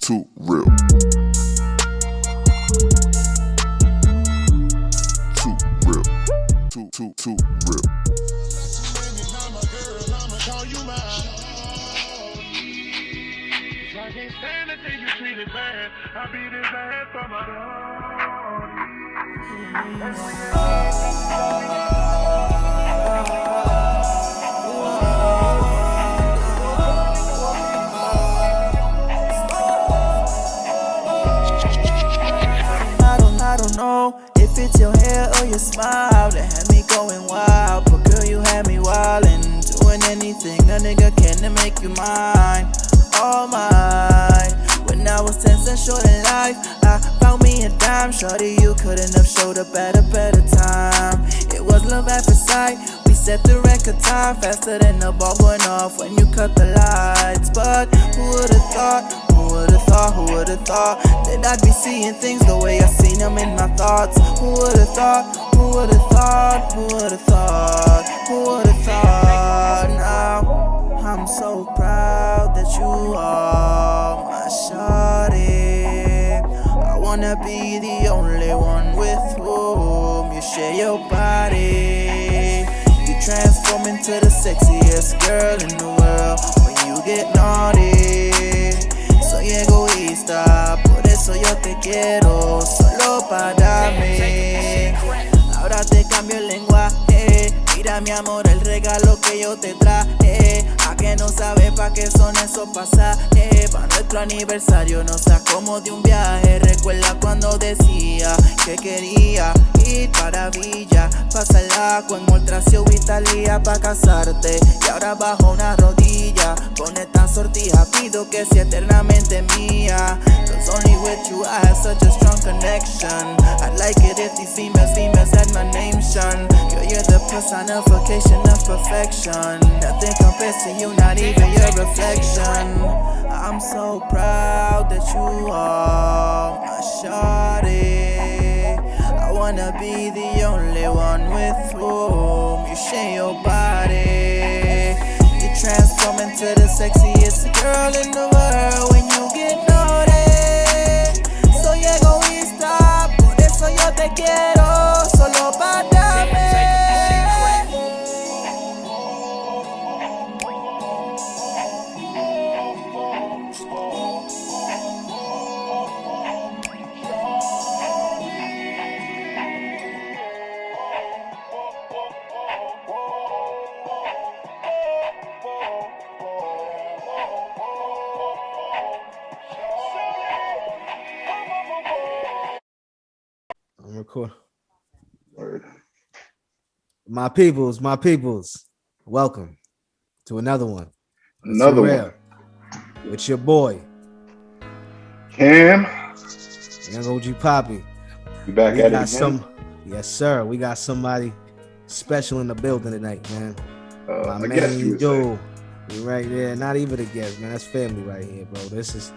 Too real. Too real. Too real. I can't stand to see you treated bad. I beat his ass for my I don't know if it's your hair or your smile that had me going wild, but girl, you had me wildin', doing anything a nigga can to make you mine, all mine. When I was 10 cents short in life, I found me a dime. Shorty, you couldn't have showed up at a better time. It was love at first sight. We set the record time faster than the ball went off when you cut the lights. But who would've thought? Who would've thought? Who would've thought that I'd be seeing things the way I seen them in my thoughts? Who would've thought? Who would've thought? Who would've thought? Who would've thought? Now I'm so proud that you are my shawty. I wanna be the only one with whom you share your body. You transform into the sexiest girl in the world when you get naughty. Soy egoísta, por eso yo te quiero, solo para mí. Ahora te cambio el lenguaje. Mira mi amor, el regalo que yo te traje. A que no sabes pa' qué son esos pasajes. Pa' nuestro aniversario nos sacamos de un viaje. Recuerda cuando decía que quería ir para Villa, pasar el agua en Moltracio, Italia pa' casarte. Y ahora bajo una rodilla con esta sortija pido que sea eternamente mía. Cause only with you I have such a strong connection. I'd like it if these females had my name, Sean. Girl, you're the personification of perfection. Nothing compares to you, not even your reflection. I'm so proud that you are my shawty. I wanna be the only one with whom you share your body. You transform into the sexiest girl in the world when you get naughty. Soy egoísta, por eso yo te quiero, solo para mí. I'm recording. My peoples, welcome to another one. Another one. With your boy, Cam. Young OG Poppy. You back at it again? Yes, sir. We got somebody special in the building tonight, man. My I guess you main would say. dude. Right there. Not even a guest, man. That's family right here, bro. This is,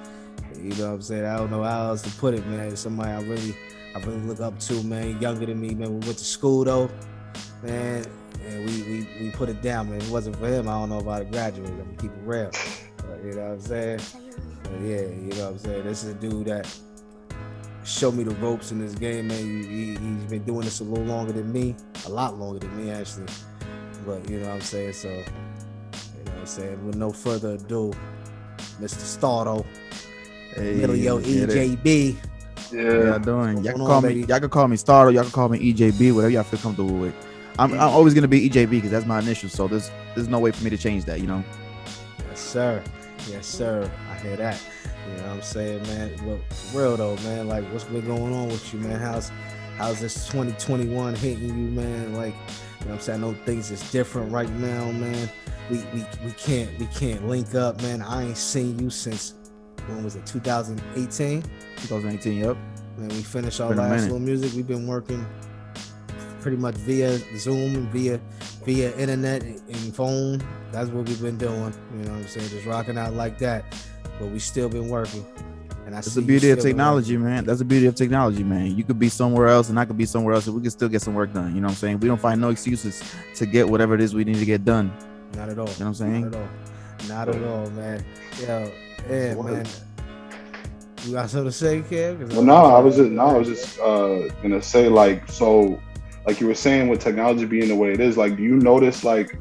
you know what I'm saying? I don't know how else to put it, man. It's somebody I really look up to, man. Younger than me, man. We went to school though, man. And we put it down, man. If it wasn't for him, I don't know if I'd have graduated. I'm gonna keep it real. But, you know what I'm saying? But yeah, you know what I'm saying? This is a dude that showed me the ropes in this game, man. He's been doing this a little longer than me. A lot longer than me, actually. But, you know what I'm saying? So, you know what I'm saying? With no further ado, Mr. Stardo. Hey, Emilio EJB. Yeah. y'all doing? Y'all can call me Stardo. Y'all can call me EJB. Whatever y'all feel comfortable with. I'm always gonna be EJB because that's my initial. So there's no way for me to change that. You know. Yes, sir. Yes, sir. I hear that. You know what I'm saying, man? But for real though, man. Like, what's been going on with you, man? How's this 2021 hitting you, man? Like, you know what I'm saying? I know things is different right now, man. We can't link up, man. I ain't seen you since, when was it? 2018. 2018. Yep. Man, we finished our last little music. We've been working pretty much via Zoom and via internet and phone. That's what we've been doing. You know what I'm saying? Just rocking out like that. But we still been working. And That's the beauty of technology, man. That's the beauty of technology, man. You could be somewhere else and I could be somewhere else and we can still get some work done. You know what I'm saying? We don't find no excuses to get whatever it is we need to get done. Not at all. You know what I'm saying? Not at all, man. Yo, yeah, man. You got something to say, Cam? Well, no, I was just gonna say like, so like you were saying with technology being the way it is, like do you notice like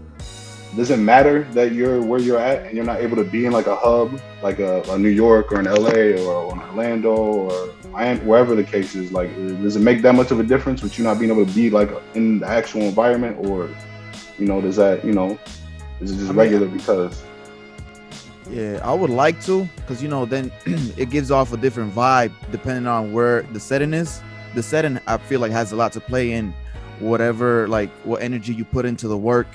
does it matter that you're where you're at and you're not able to be in like a hub, like a New York or an LA or an Orlando or Miami, wherever the case is? Like, does it make that much of a difference with you not being able to be like in the actual environment, or does that is it just regular because? Yeah, I would like to, because then it gives off a different vibe depending on where the setting is. The setting I feel like has a lot to play in whatever, like what energy you put into the work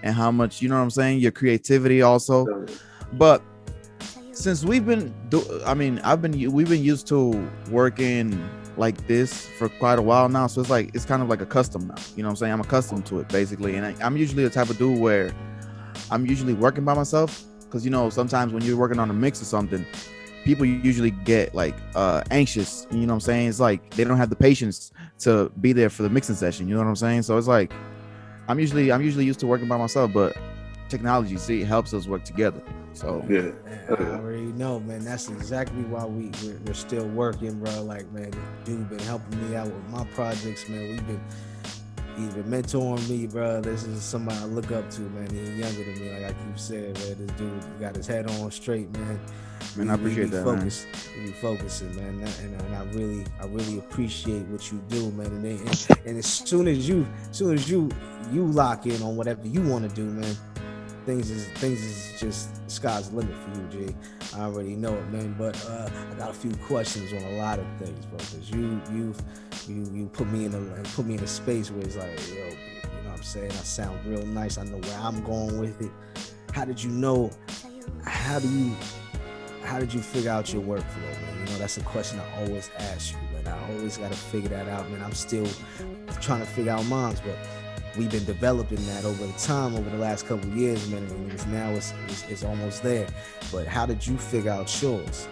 and how much, you know what I'm saying, your creativity also. But since we've been we've been used to working like this for quite a while now, so it's kind of like a custom now, you know what I'm saying? I'm accustomed to it basically, and I'm usually the type of dude where I'm usually working by myself, because sometimes when you're working on a mix or something, people usually get like anxious, you know what I'm saying? It's like they don't have the patience to be there for the mixing session, you know what I'm saying? So it's like I'm usually used to working by myself, but technology, see, helps us work together. So yeah, I already know, man. That's exactly why we're still working, bro. Like, man, dude been helping me out with my projects, man. He's been mentoring me, bro. This is somebody I look up to, man. He's younger than me, like I keep saying, man. This dude got his head on straight, man. Man, I appreciate that, man. We be focusing, man, and I really appreciate what you do, man. And as soon as you lock in on whatever you want to do, man, things is just sky's the limit for you, G. I already know it, man. But I got a few questions on a lot of things, bro. Because you put me in a space where it's like, yo, you know what I'm saying? I sound real nice. I know where I'm going with it. How did you know? How did you figure out your workflow, man? That's a question I always ask you, man. I always got to figure that out, man. I'm still trying to figure out mine, but we've been developing that over the time, over the last couple of years, man. And now it's almost there. But how did you figure out yours?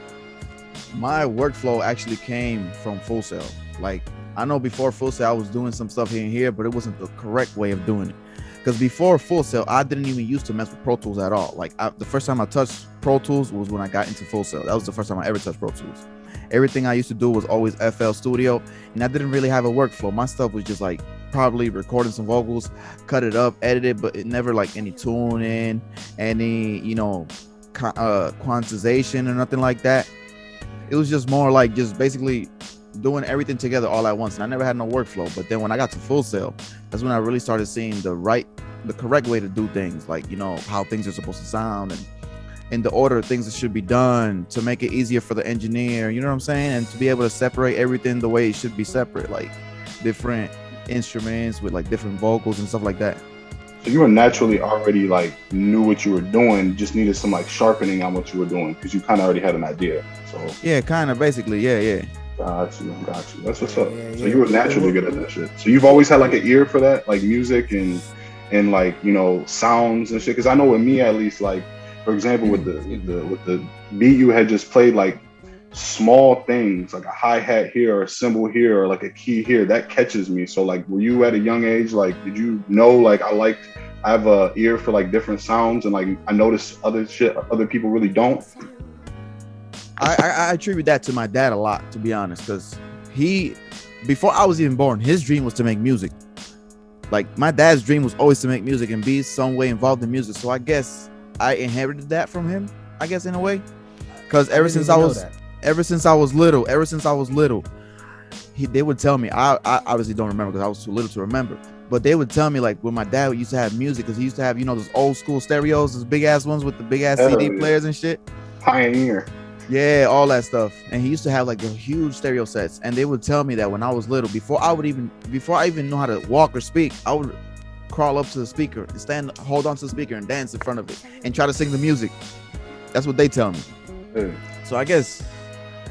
My workflow actually came from Full Sail. Like, I know before Full Sail, I was doing some stuff here and here, but it wasn't the correct way of doing it. Because before Full Sail, I didn't even used to mess with Pro Tools at all. Like, the first time I touched Pro Tools was when I got into Full Sail. That was the first time I ever touched Pro Tools. Everything I used to do was always FL Studio, and I didn't really have a workflow. My stuff was just like probably recording some vocals, cut it up, edit it, but it never like any tuning, any quantization or nothing like that. It was just more like just basically doing everything together all at once, and I never had no workflow. But then when I got to Full Sail, that's when I really started seeing the correct way to do things, like how things are supposed to sound and in the order of things that should be done to make it easier for the engineer, you know what I'm saying, and to be able to separate everything the way it should be separate, like different instruments with like different vocals and stuff like that. So you were naturally already like knew what you were doing, just needed some like sharpening on what you were doing because you kind of already had an idea. So yeah, kind of basically, yeah. Got you. That's what's up. So you were naturally good at that shit. So you've always had like an ear for that, like music and like sounds and shit. Because I know with me at least, like for example, with the beat you had just played, like small things like a hi-hat here or a cymbal here or like a key here, that catches me. So like, were you at a young age, like did you know like I have a ear for like different sounds and like I notice other shit other people really don't? I attribute that to my dad a lot, to be honest, because before I was even born, his dream was to make music. Like my dad's dream was always to make music and be some way involved in music. So I guess I inherited that from him, I guess, in a way, because ever since I was little, they would tell me. I obviously don't remember because I was too little to remember. But they would tell me like when my dad used to have music, because he used to have those old school stereos, those big ass ones with the big ass CD players and shit. Pioneer. Yeah, all that stuff. And he used to have like the huge stereo sets. And they would tell me that when I was little, before I even know how to walk or speak, I would crawl up to the speaker and hold on to the speaker and dance in front of it and try to sing the music. That's what they tell me. So I guess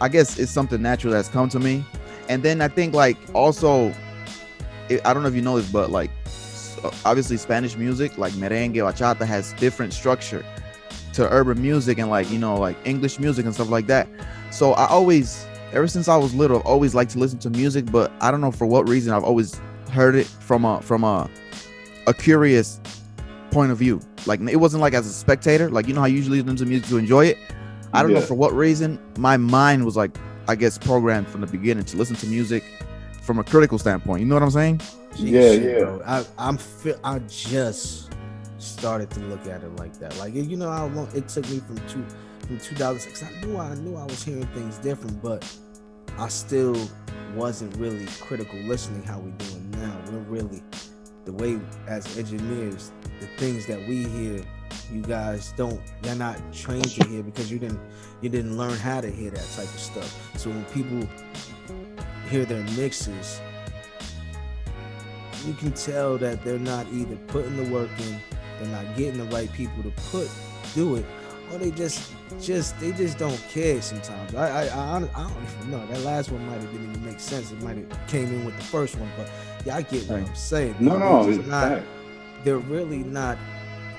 it's something natural that's come to me. And then I think like also, I don't know if you know this, but like obviously Spanish music like merengue, bachata has different structure to urban music and like like English music and stuff like that. So I always, ever since I was little, I've always liked to listen to music, but I don't know for what reason I've always heard it from a curious point of view. Like it wasn't like as a spectator, like how you usually listen to music to enjoy it. I don't know for what reason my mind was like I guess, programmed from the beginning to listen to music from a critical standpoint. You know what I'm saying? Bro. I just started to look at it like that. Like, you know how long it took me from 2006. I knew I was hearing things different, but I still wasn't really critical listening how we doing now. We're really, the way as engineers, the things that we hear, you guys you're not trained to hear because you didn't learn how to hear that type of stuff. So when people hear their mixes, you can tell that they're not either putting the work in, they're not getting the right people to do it, or they just don't care sometimes. I don't even know. That last one might have didn't even make sense. It might have came in with the first one, but yeah, I get what I'm saying. They're really not.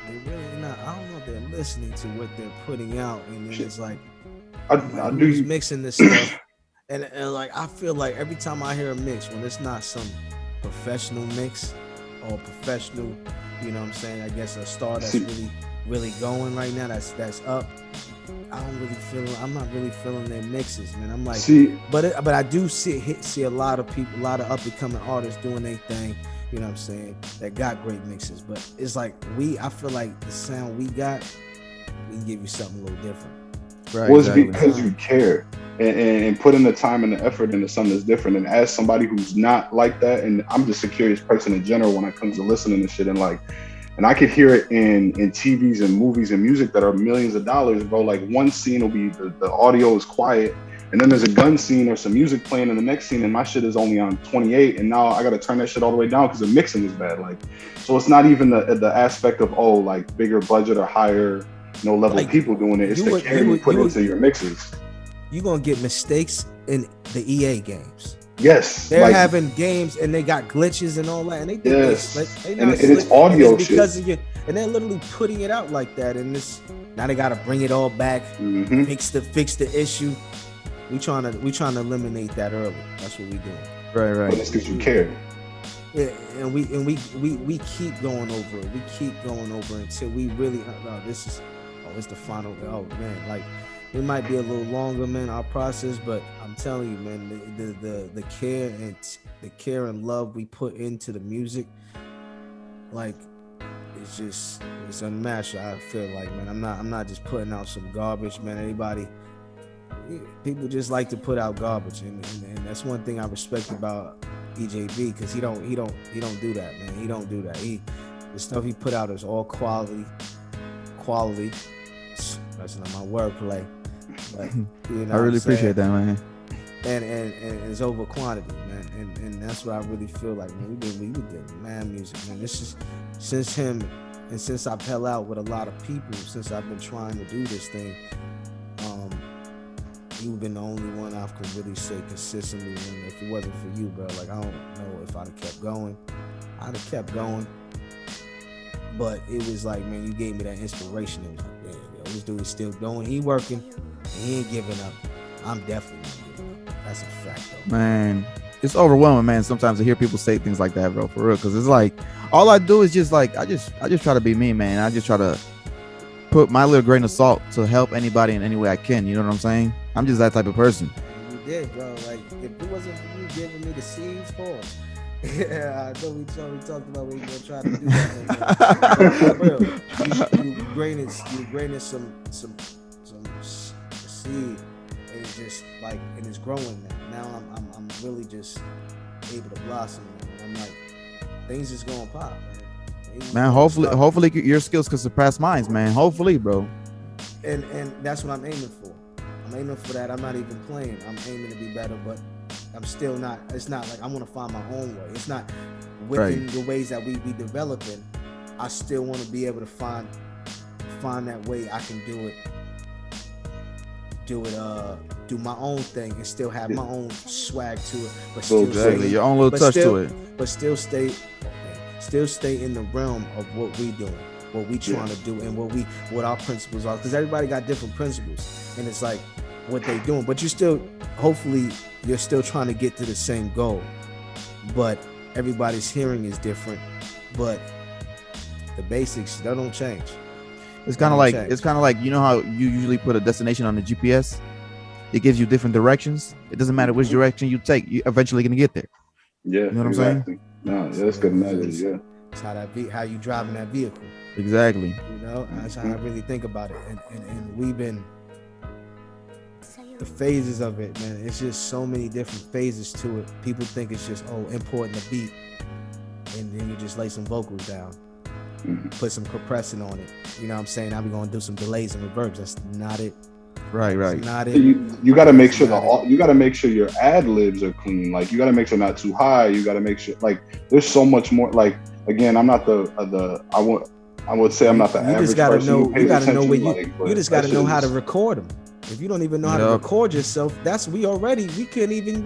I don't know if they're listening to what they're putting out, and then it's like, who's mixing this stuff? And like, I feel like every time I hear a mix, when it's not some professional mix or professional, you know what I'm saying, I guess a star that's really going right now, that's up, I'm not really feeling their mixes, man. I'm like, but I do see a lot of people, a lot of up and coming artists doing their thing, you know what I'm saying, that got great mixes. But it's like, I feel like the sound we got, we can give you something a little different. Right, well, it's because you care and put in the time and the effort into something that's different. And as somebody who's not like that, and I'm just a curious person in general when it comes to listening to shit, and I could hear it in TVs and movies and music that are millions of dollars, bro. Like, one scene will be the audio is quiet, and then there's a gun scene or some music playing in the next scene, and my shit is only on 28, and now I got to turn that shit all the way down because the mixing is bad. Like, so it's not even the aspect of like bigger budget or higher level like, people doing it. It's the care you put into your mixes. You're gonna get mistakes in the EA games. Yes, they're having games and they got glitches and all that, and they think and it's audio because of and they're literally putting it out like that. And now they gotta bring it all back, fix the issue. We trying to eliminate that early. That's what we doing. Right. But that's because you care. Yeah, and we keep going over it. We keep going over it until we really it's the final. Oh man, like, it might be a little longer, man, our process, but I'm telling you, man, the care and love we put into the music, like, it's unmatched. I feel like, man, I'm not just putting out some garbage, man. People just like to put out garbage, and that's one thing I respect about EJB, because he don't do that, man. He don't do that. The stuff he put out is all quality. That's not my wordplay, but I really appreciate that, man. And it's over quantity, man. And that's what I really feel like, man. We did mad music, man. This is since him, and since I've held out with a lot of people, since I've been trying to do this thing. You've been the only one I can really say consistently. And if it wasn't for you, bro, like, I don't know if I'd have kept going. I'd have kept going. But it was like, man, you gave me that inspiration. It was like, damn, yo, this dude is still going. He working. And he ain't giving up. I'm definitely not giving up. That's a fact, though. Man, it's overwhelming, man, sometimes to hear people say things like that, bro, for real. Because it's like, all I do is just like, I just try to be me, man. I just try to put my little grain of salt to help anybody in any way I can. You know what I'm saying? I'm just that type of person. You did, bro. Like, if it wasn't for you giving me the seeds for it. Yeah, I know we talked about we were gonna try to do that. Bro, you granted some seed, and it's just like, and it's growing now. Now I'm really just able to blossom. I'm like, things is gonna pop, man. Hopefully your skills can surpass mine, man. Hopefully, bro. And that's what I'm aiming for. I'm aiming for that. I'm not even playing. I'm aiming to be better, but I'm still not. It's not like I want to find my own way. It's not within the ways that we be developing. I still want to be able to find that way I can do do my own thing and still have my own swag to it, but still stay, your own little touch to it. But still stay in the realm of what we doing, what we trying to do, and what our principles are. Because everybody got different principles, and it's like what they doing. But hopefully you're still trying to get to the same goal. But everybody's hearing is different. But the basics, that don't change. It's kind of like you know how you usually put a destination on the GPS. it gives you different directions. It doesn't matter which direction you take, you eventually gonna get there. Yeah, you know what I'm saying? No, yeah, that's good analogy. Yeah, it's how you driving that vehicle. Exactly. You know, that's how I really think about it. And we've been the phases of it, man. It's just so many different phases to it. People think it's just importing the beat, and then you just lay some vocals down, put some compressing on it. You know what I'm saying? Now we're gonna do some delays and reverbs. That's not it. Right. That's not it. You got to make sure you got to make sure your ad libs are clean. Like you got to make sure not too high. You got to make sure like there's so much more. Like again, I'm not I would say I'm not the average person who pays attention. You just got to know how to record them. If you don't even know how to record yourself, we can't even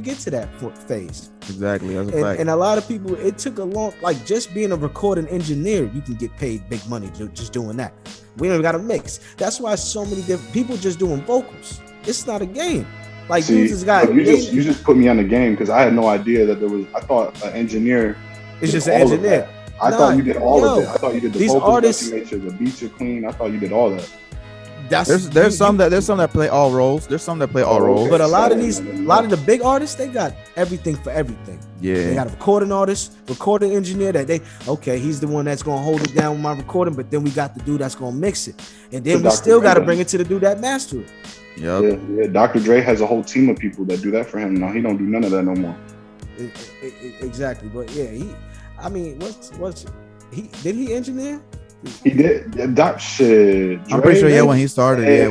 get to that phase. Exactly. That's a fact. And a lot of people, it took a long, like just being a recording engineer, you can get paid big money just doing that. We don't got to mix. That's why so many different people just doing vocals. It's not a game. Like you just put me on the game because I had no idea that there was. I thought an engineer. It's just an engineer. I thought you did all of it. I thought you did the these vocals. artists. You made sure the beats are clean. I thought you did all that. There's some that play all roles. There's some that play all roles. But a lot of the big artists, they got everything for everything. Yeah. They got a recording artist, recording engineer he's the one that's gonna hold it down with my recording, but then we got the dude that's gonna mix it. And then we still gotta bring it to the dude that master it. Yep. Yeah. Dr. Dre has a whole team of people that do that for him. Now he don't do none of that no more. Exactly. But yeah, did he engineer? He did that shit. I'm pretty sure. When he started.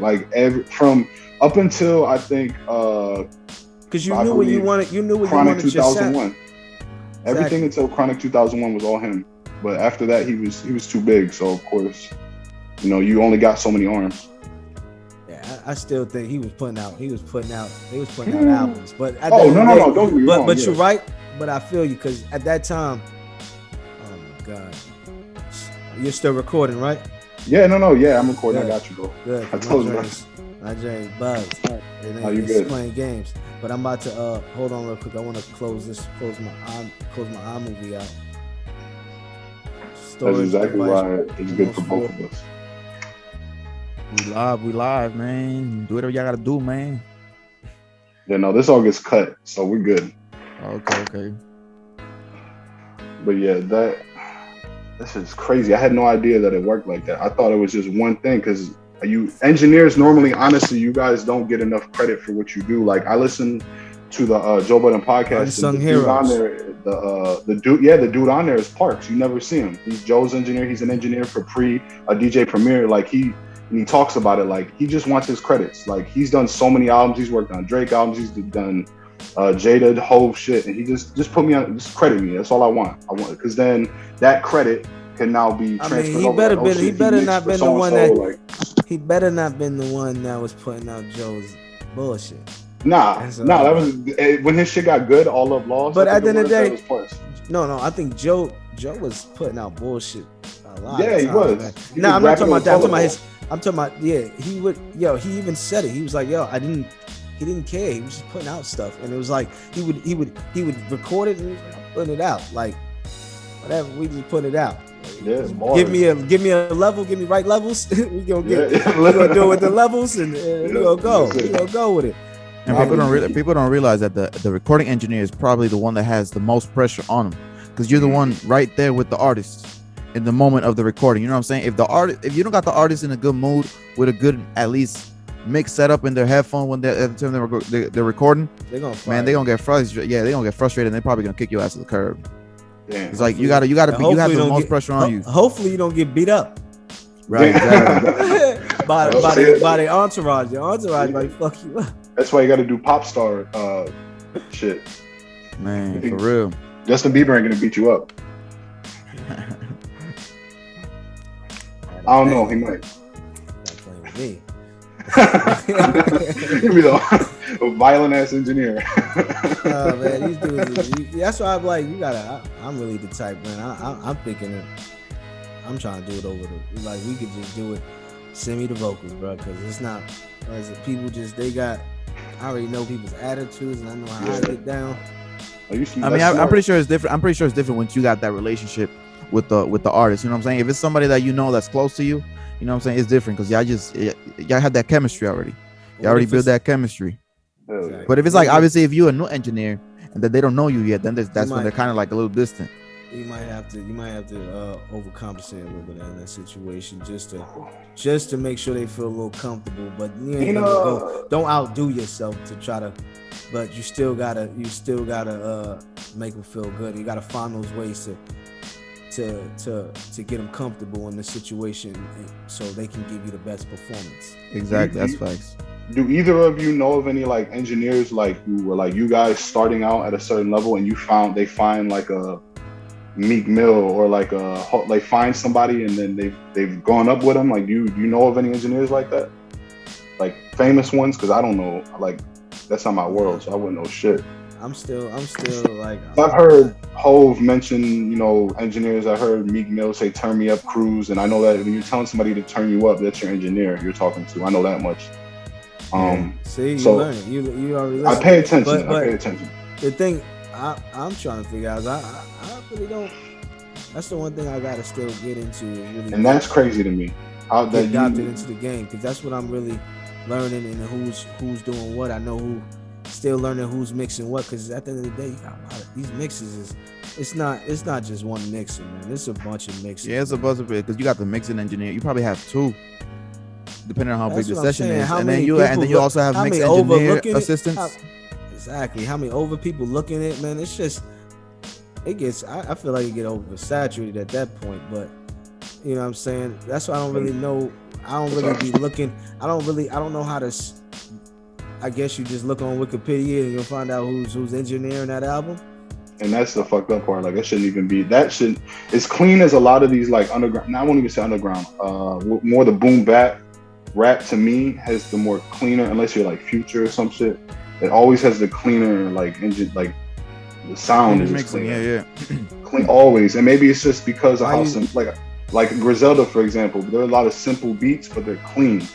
Like from up until I think. Because you knew what you wanted. You knew what Chronic you wanted. 2001. Everything until Chronic 2001 was all him. But after that, he was too big. So of course, you only got so many arms. Yeah, I still think he was putting out albums. But at no, don't get me wrong. But you're right. But I feel you because at that time, oh my God. You're still recording, right? Yeah, yeah, I'm recording. Good. I got you, bro. Good. I told you, my Jay Buzz. You good? Playing games, but I'm about to hold on real quick. I want to close my iMovie out. That's exactly why it's good for both of us. We live, man. Do whatever y'all gotta do, man. Yeah, no, this all gets cut, so we're good. Okay. But yeah, this is crazy. I had no idea that it worked like that. I thought it was just one thing because you engineers normally, honestly, you guys don't get enough credit for what you do. Like I listen to the Joe Budden podcast. Unsung heroes. On there, the dude on there is Parks. You never see him. He's Joe's engineer. He's an engineer for DJ Premier. Like he talks about it like he just wants his credits. Like he's done so many albums. He's worked on Drake albums. He's done Jada, Hove shit, and he just put me on, just credit me. That's all I want because then that credit can now be transferred. He better not been the one that was putting out Joe's bullshit. Nah, that was when his shit got good. All of lost. But at the end of the day, no, I think Joe was putting out bullshit a lot. Yeah, he was. I'm not talking about that. I'm talking about he would. He even said it. He was like, he didn't care. He was just putting out stuff, and it was like he would record it and he was like, I'm putting it out. Like whatever, we just put it out. Yeah, give me a level, give me right levels. we gonna do it with the levels, and we gonna go. We gonna go with it. And people don't realize that the recording engineer is probably the one that has the most pressure on them because you're the one right there with the artist in the moment of the recording. You know what I'm saying? If you don't got the artist in a good mood with a good at least mix setup in their headphone when they're at the time they're recording, they're gonna get frustrated. Yeah, they're gonna get frustrated and they're probably gonna kick your ass to the curb. Damn. It's like you have the most pressure on you. Hopefully you don't get beat up. Right, exactly. by the entourage. The entourage might fuck you up. That's why you got to do pop star shit. Man, for real. Justin Bieber ain't gonna beat you up. I don't know. He might. Not playing with me. Give me a violent ass engineer. Man, these dudes. That's why I'm like, I'm really the type, man. I'm thinking that I'm trying to do it over like we could just do it. Send me the vocals, bro, because it's not. I already know people's attitudes, and I know how to get down. I'm pretty sure it's different. I'm pretty sure it's different once you got that relationship with the artist. You know what I'm saying? If it's somebody that that's close to you, you know what I'm saying? It's different because y'all have that chemistry already. You already build that chemistry. Exactly. But if it's like obviously if you're a new engineer and that they don't know you yet, then that's when they're kind of like a little distant. You might have to overcompensate a little bit in that situation just to make sure they feel a little comfortable. But you ain't gonna don't outdo yourself to try to. But you still gotta make them feel good. You gotta find those ways to get them comfortable in the situation, so they can give you the best performance. Exactly, that's facts. Do either of you know of any like engineers like who were like you guys starting out at a certain level and they find like a Meek Mill or like find somebody and then they've gone up with them? Like you know of any engineers like that, like famous ones? Because I don't know, like that's not my world, so I wouldn't know shit. I'm still like I've heard Hove mention, engineers. I heard Meek Mill say "turn me up, Cruz," and I know that when you're telling somebody to turn you up, that's your engineer you're talking to. I know that much. See, you so learn it. You already listen. I pay attention. But I pay attention. The thing I'm trying to figure out is I really don't. That's the one thing I gotta still get into. Is really and that's crazy to me. How get adopted into the game, because that's what I'm really learning, and who's doing what. I know who. Still learning who's mixing what, because at the end of the day, you got a lot of these mixes. It's not just one mixer, man. It's a bunch of mixers. Yeah, it's a bunch of it, because you got the mixing engineer. You probably have two, depending on how big the session is, and then you also have mix engineer assistants. Exactly. How many over people looking at it, man? It's just I feel like it get oversaturated at that point. But you know what I'm saying? That's why I don't really know. I don't really be looking. I don't know how to. I guess you just look on Wikipedia and you'll find out who's engineering that album. And that's the fucked up part. Like, it shouldn't even be. That should. As clean as a lot of these like underground. Now I won't even say underground. More the boom bap rap to me has the more cleaner. Unless you're like Future or some shit, it always has the cleaner like engine. Like the sound is just cleaner. Yeah. Clean always. And maybe it's just because of how like Griselda, for example. There are a lot of simple beats, but they're clean.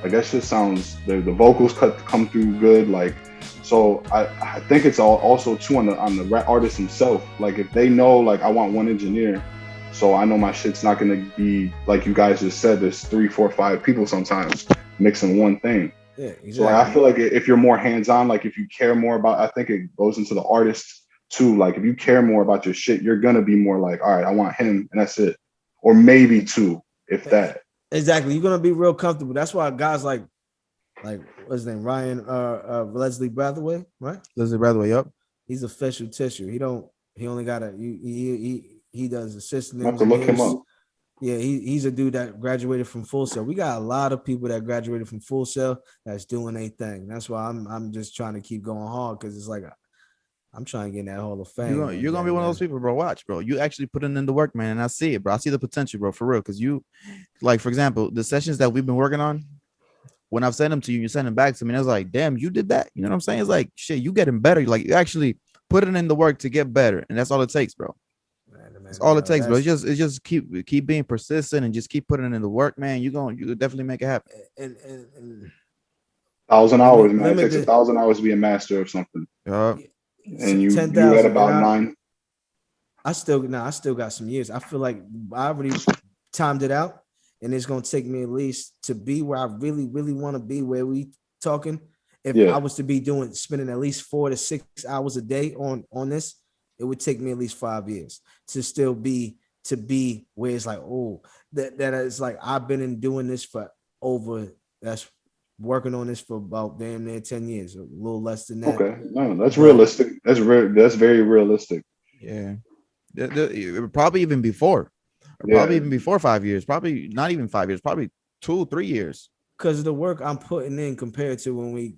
Like that shit sounds, the vocals come through good. Like, so I think it's also too on the rap artist himself. Like if they know, like I want one engineer, so I know my shit's not gonna be like you guys just said. There's 3, 4, 5 people sometimes mixing one thing. Yeah, exactly. So I feel like if you're more hands-on, like if you care more about, I think it goes into the artist too. Like if you care more about your shit, you're gonna be more like, all right, I want him, and that's it, or maybe 2, if that. Exactly, you're gonna be real comfortable. That's why guys like what's his name, Ryan Leslie Brathwaite, right? Leslie Brathwaite, yep. He's official tissue. He only got he does assistant. I have to look him up. Yeah, he's a dude that graduated from Full Sail. We got a lot of people that graduated from Full Sail that's doing their thing. That's why I'm just trying to keep going hard, because it's like I'm trying to get in that Hall of Fame. You're gonna be one of those people, bro. Watch, bro. You actually putting in the work, man, and I see it, bro. I see the potential, bro, for real. Because you, like, for example, the sessions that we've been working on, when I've sent them to you, you send them back to me. And I was like, damn, you did that. You know what I'm saying? It's like, shit, you getting better. Like, you actually putting in the work to get better, and that's all it takes, bro. That's all it takes, bro. It's just keep being persistent and just keep putting in the work, man. You definitely make it happen. And 1,000 hours, man. It takes 1,000 hours to be a master of something. And you at about 9. I still got some years. I feel like I already timed it out, and it's gonna take me at least to be where I really, really want to be. Where we talking? If I was to be spending at least 4 to 6 hours a day on this, it would take me at least 5 years to still be where it's like, oh, that is like I've been doing this for working on this for about damn near 10 years, a little less than that. Okay, no, that's realistic. That's very realistic. Yeah, probably even before, probably even before 5 years. Probably not even 5 years. Probably 2, 3 years. Because of the work I'm putting in compared to when we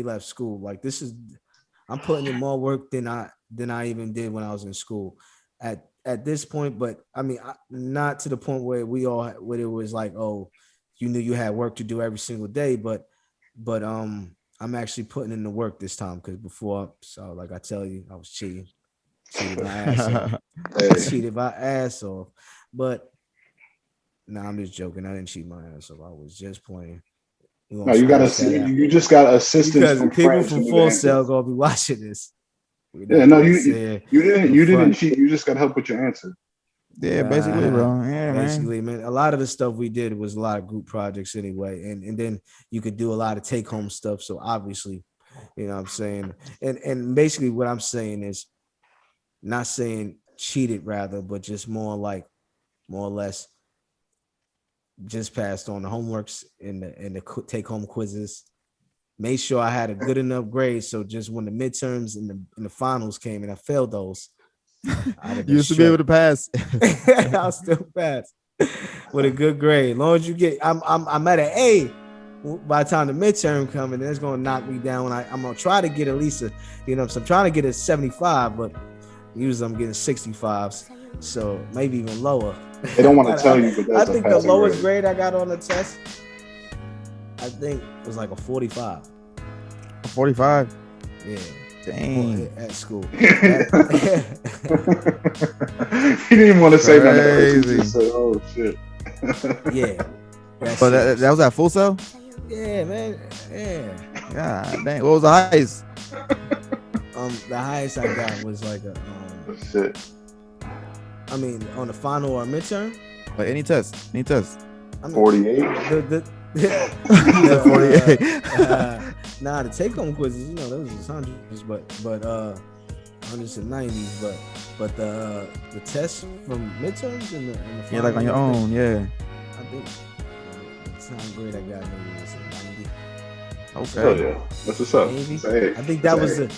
left school. Like I'm putting in more work than I even did when I was in school. At this point, but I mean, not to the point where it was like, oh, you knew you had work to do every single day, but I'm actually putting in the work this time, because before, so like I tell you, I was cheated my ass off. Cheated my ass off. But no, I'm just joking. I didn't cheat my ass off. I was just playing. No, you just got assistance because from people from Full Sail gonna be watching this. Yeah, no, you didn't cheat. You just got help with your answer. Yeah, basically, bro. Yeah, basically, man. A lot of the stuff we did was a lot of group projects anyway, and then you could do a lot of take home stuff. So obviously, you know what I'm saying, and basically what I'm saying is not saying cheated rather, but just more or less just passed on the homeworks and the take home quizzes. Made sure I had a good enough grade, so just when the midterms and the finals came and I failed those, You used to be able to pass. I'll still pass with a good grade. As long as you get, I'm at an A. By the time the midterm coming, that's gonna knock me down. I'm gonna try to get at least a, so I'm trying to get a 75, but usually I'm getting 65s, so maybe even lower. They don't want to tell you, but that's I think the lowest grade I got on the test, I think was like a 45. A 45? Yeah. Dang. At school. He didn't even want to say that. He just said, "Oh shit." Yeah. But that was at Full Sail? Yeah, man. Yeah. God dang. What was the highest? The highest I got was like a shit. I mean, on the final or midterm? Like any test. I mean, 48. The 48. Nah, the take home quizzes, those was hundreds, but hundreds and 90s, but the test from midterms and the final, yeah, like on your own, yeah. I think the time grade I got maybe was a 90. Okay. Oh yeah, that's what's up. Maybe. I think that was a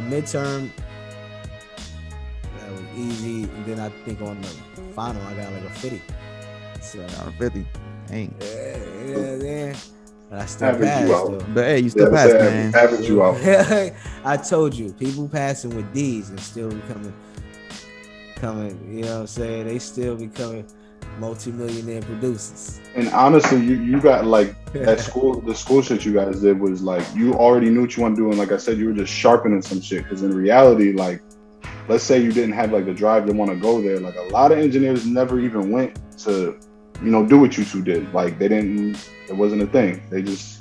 midterm. That was easy, and then I think on the final I got like a 50. So Got a 50. Dang. Yeah. But I still passed though. But hey, you still passed, man. Average you out. I told you, people passing with D's and still becoming, you know what I'm saying? They still becoming multi-millionaire producers. And honestly, you got like at school, the school shit you guys did was like, you already knew what you want to do. And like I said, you were just sharpening some shit. Because in reality, like, let's say you didn't have like the drive to want to go there. Like a lot of engineers never even went to, do what you two did. Like it wasn't a thing. They just,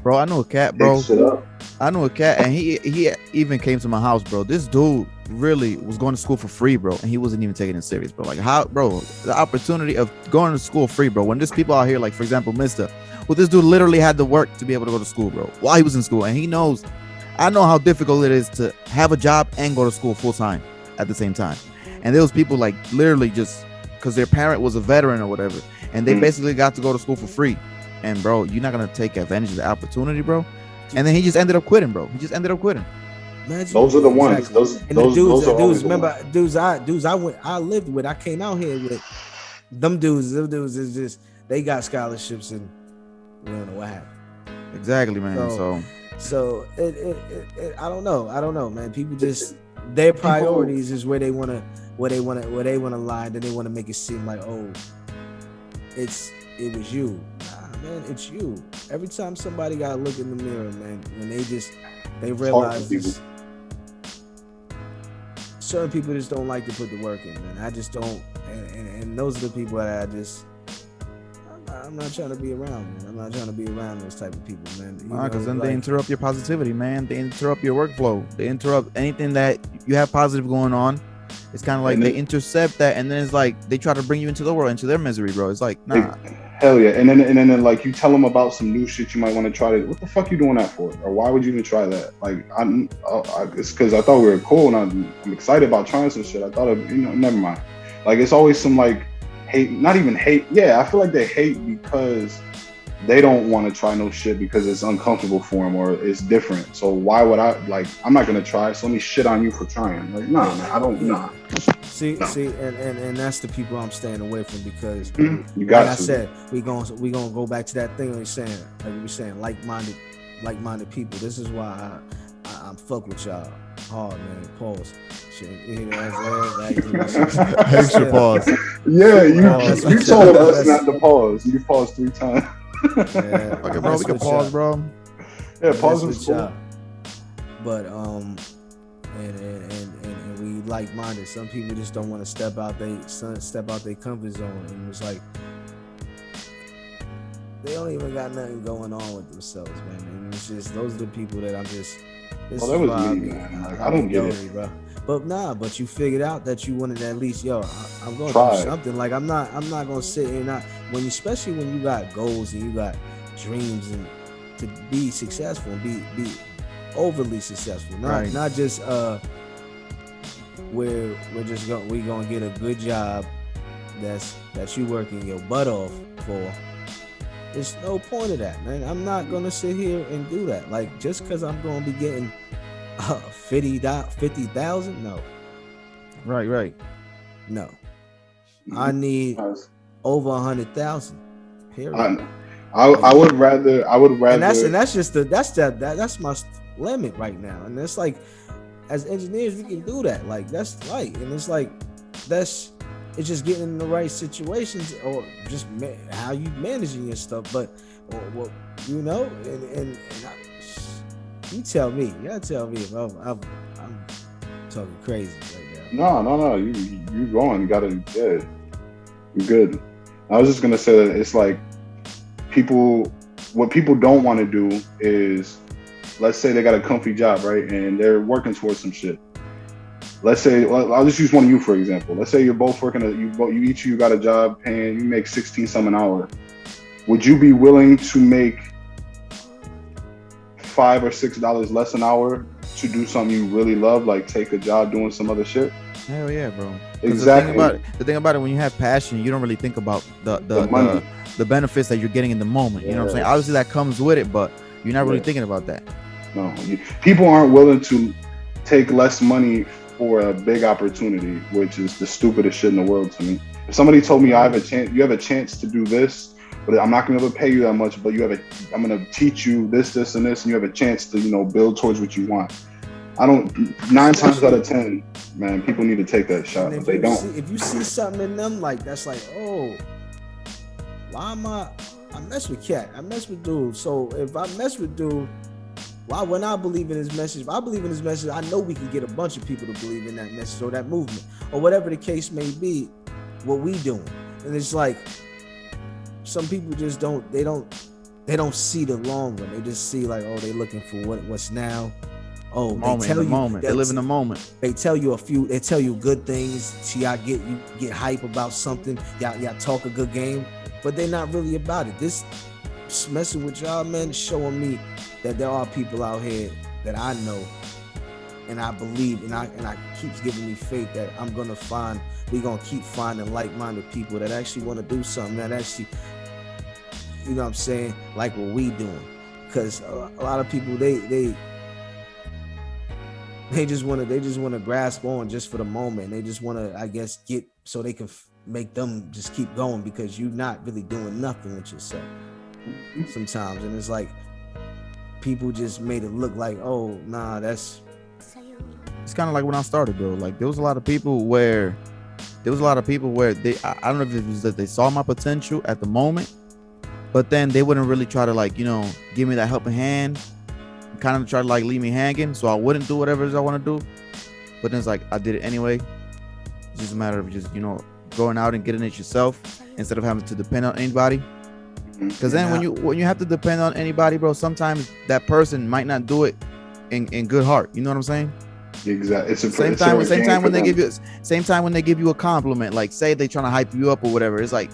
bro, I know a cat, bro. Up. I know a cat, and he even came to my house, bro. This dude really was going to school for free, bro, and he wasn't even taking it serious, bro. Like how, bro, the opportunity of going to school free, bro. When there's people out here, like for example, Mister, well, this dude literally had to work to be able to go to school, bro, while he was in school, and he knows. I know how difficult it is to have a job and go to school full time at the same time. And there was people like literally just because their parent was a veteran or whatever, and they basically got to go to school for free. And bro, you're not gonna take advantage of the opportunity, bro. And then he just ended up quitting, bro. Imagine, those are the ones. Exactly. Those dudes. are Remember, dudes I lived with. I came out here with them dudes. Them dudes is just they got scholarships and we don't know what happened. Exactly, man. So it I don't know, man. People just their priorities is where they wanna lie. Then they wanna make it seem like, oh, it was you. Nah, man, it's you. Every time somebody gotta look in the mirror, man, when they realize this. Certain people just don't like to put the work in, man. I just don't, and those are the people that I'm not trying to be around, man. I'm not trying to be around those type of people, man. Because then they interrupt your positivity, man. They interrupt your workflow. They interrupt anything that you have positive going on. It's kind of like they intercept that, and then it's like they try to bring you into the world, into their misery, bro. It's like, nah. Hell yeah. And then like you tell them about some new shit you might want to try. What the fuck you doing that for? Or why would you even try that? Like, it's because I thought we were cool, and I'm excited about trying some shit. I thought, never mind. Like, it's always some like hate, not even hate. Yeah, I feel like they hate because they don't want to try no shit because it's uncomfortable for them or it's different. So why would I'm not going to try. So let me shit on you for trying. Like, nah, man, I don't, nah. See, and that's the people I'm staying away from because you got like to. I said, we gonna go back to that thing we were saying, like-minded people. This is why I'm fuck with y'all hard, man. Pause. Shit, you know what I'm saying? Extra pause. Yeah, you told us not to pause. You paused 3 times. Yeah, okay, bro, we can pause, bro. Yeah, pause with y'all. But and we like-minded. Some people just don't want to step out their comfort zone, and it's like they don't even got nothing going on with themselves, man. And it's just those are the people that I'm just This Well, that is was why me, man. Like, I don't get it. bro. But you figured out that you wanted to at least, I'm gonna Try. do something. Like I'm not gonna sit here and not especially when you got goals and you got dreams and to be successful and be overly successful. Not just where we're gonna get a good job that you working your butt off for. There's no point of that, man. I'm not gonna sit here and do that. Like just because I'm gonna be getting 50,000, no. Right. No. I need over 100,000. Period. I would rather. And that's my limit right now. And it's like, as engineers, we can do that. Like that's right. And it's like it's just getting in the right situations or just how you managing your stuff. But and you tell me. You gotta tell me if I'm talking crazy right now. No. You going? You gotta. Yeah, you're good. I was just gonna say that it's like what people don't want to do is, let's say they got a comfy job, right, and they're working towards some shit. Let's say, I'll just use one of you for example. Let's say you're both working. You got a job paying, you make 16 some an hour. Would you be willing to make $5 or $6 less an hour to do something you really love, like take a job doing some other shit? Hell yeah, bro. Exactly. The thing about it, when you have passion, you don't really think about the benefits that you're getting in the moment. You know what I'm saying? Obviously, that comes with it, but you're not really thinking about that. No, people aren't willing to take less money for a big opportunity, which is the stupidest shit in the world to me. If somebody told me you have a chance to do this, but I'm not going to be able to pay you that much, but I'm going to teach you this, and this, and you have a chance to, build towards what you want. 9 times out of 10, man, people need to take that shot, but they don't. If you see something in them, like, that's like, oh, why am I mess with cat, I mess with dude. So if I mess with dude, why when I believe in his message, if I believe in his message, I know we can get a bunch of people to believe in that message or that movement or whatever the case may be, what we doing. And it's like, some people just don't see the long run. They just see like, oh, they looking for what's now. Oh, They live in the moment. They tell you good things. See, you get hype about something. Y'all talk a good game, but they're not really about it. This messing with y'all, man, showing me that there are people out here that I know and I believe, and I keeps giving me faith that we're gonna keep finding like-minded people that actually want to do something, that actually, you know what I'm saying, like what we doing. Because a lot of people they just want to grasp on just for the moment. They just want to, I guess, get so they can make them just keep going, because you're not really doing nothing with yourself sometimes. And it's like people just made it look like, oh, nah, it's kind of like when I started, bro. Like there was a lot of people where they, I don't know if it was that they saw my potential at the moment, but then they wouldn't really try to give me that helping hand, kind of try to leave me hanging, so I wouldn't do whatever it is I want to do. But then it's like I did it anyway. It's just a matter of just going out and getting it yourself instead of having to depend on anybody. Because then when you have to depend on anybody, bro, sometimes that person might not do it in good heart. You know what I'm saying? Exactly. Same time when they give you a compliment, like say they trying to hype you up or whatever. It's like,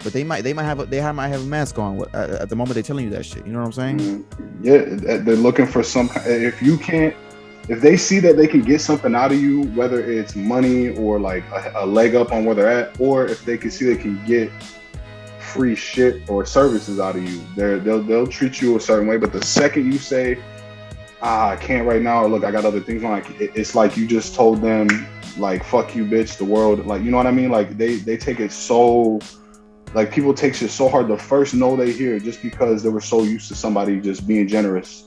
but they might have a mask on at the moment they're telling you that shit. You know what I'm saying? Yeah, they're looking for some. If they see that they can get something out of you, whether it's money or like a leg up on where they're at, or if they can see they can get free shit or services out of you, they'll treat you a certain way. But the second you say, I can't right now, or look, I got other things on, it's like you just told them, like, fuck you, bitch, the world, like, you know what I mean? Like they take it so, like, people take shit so hard the first no they hear, just because they were so used to somebody just being generous,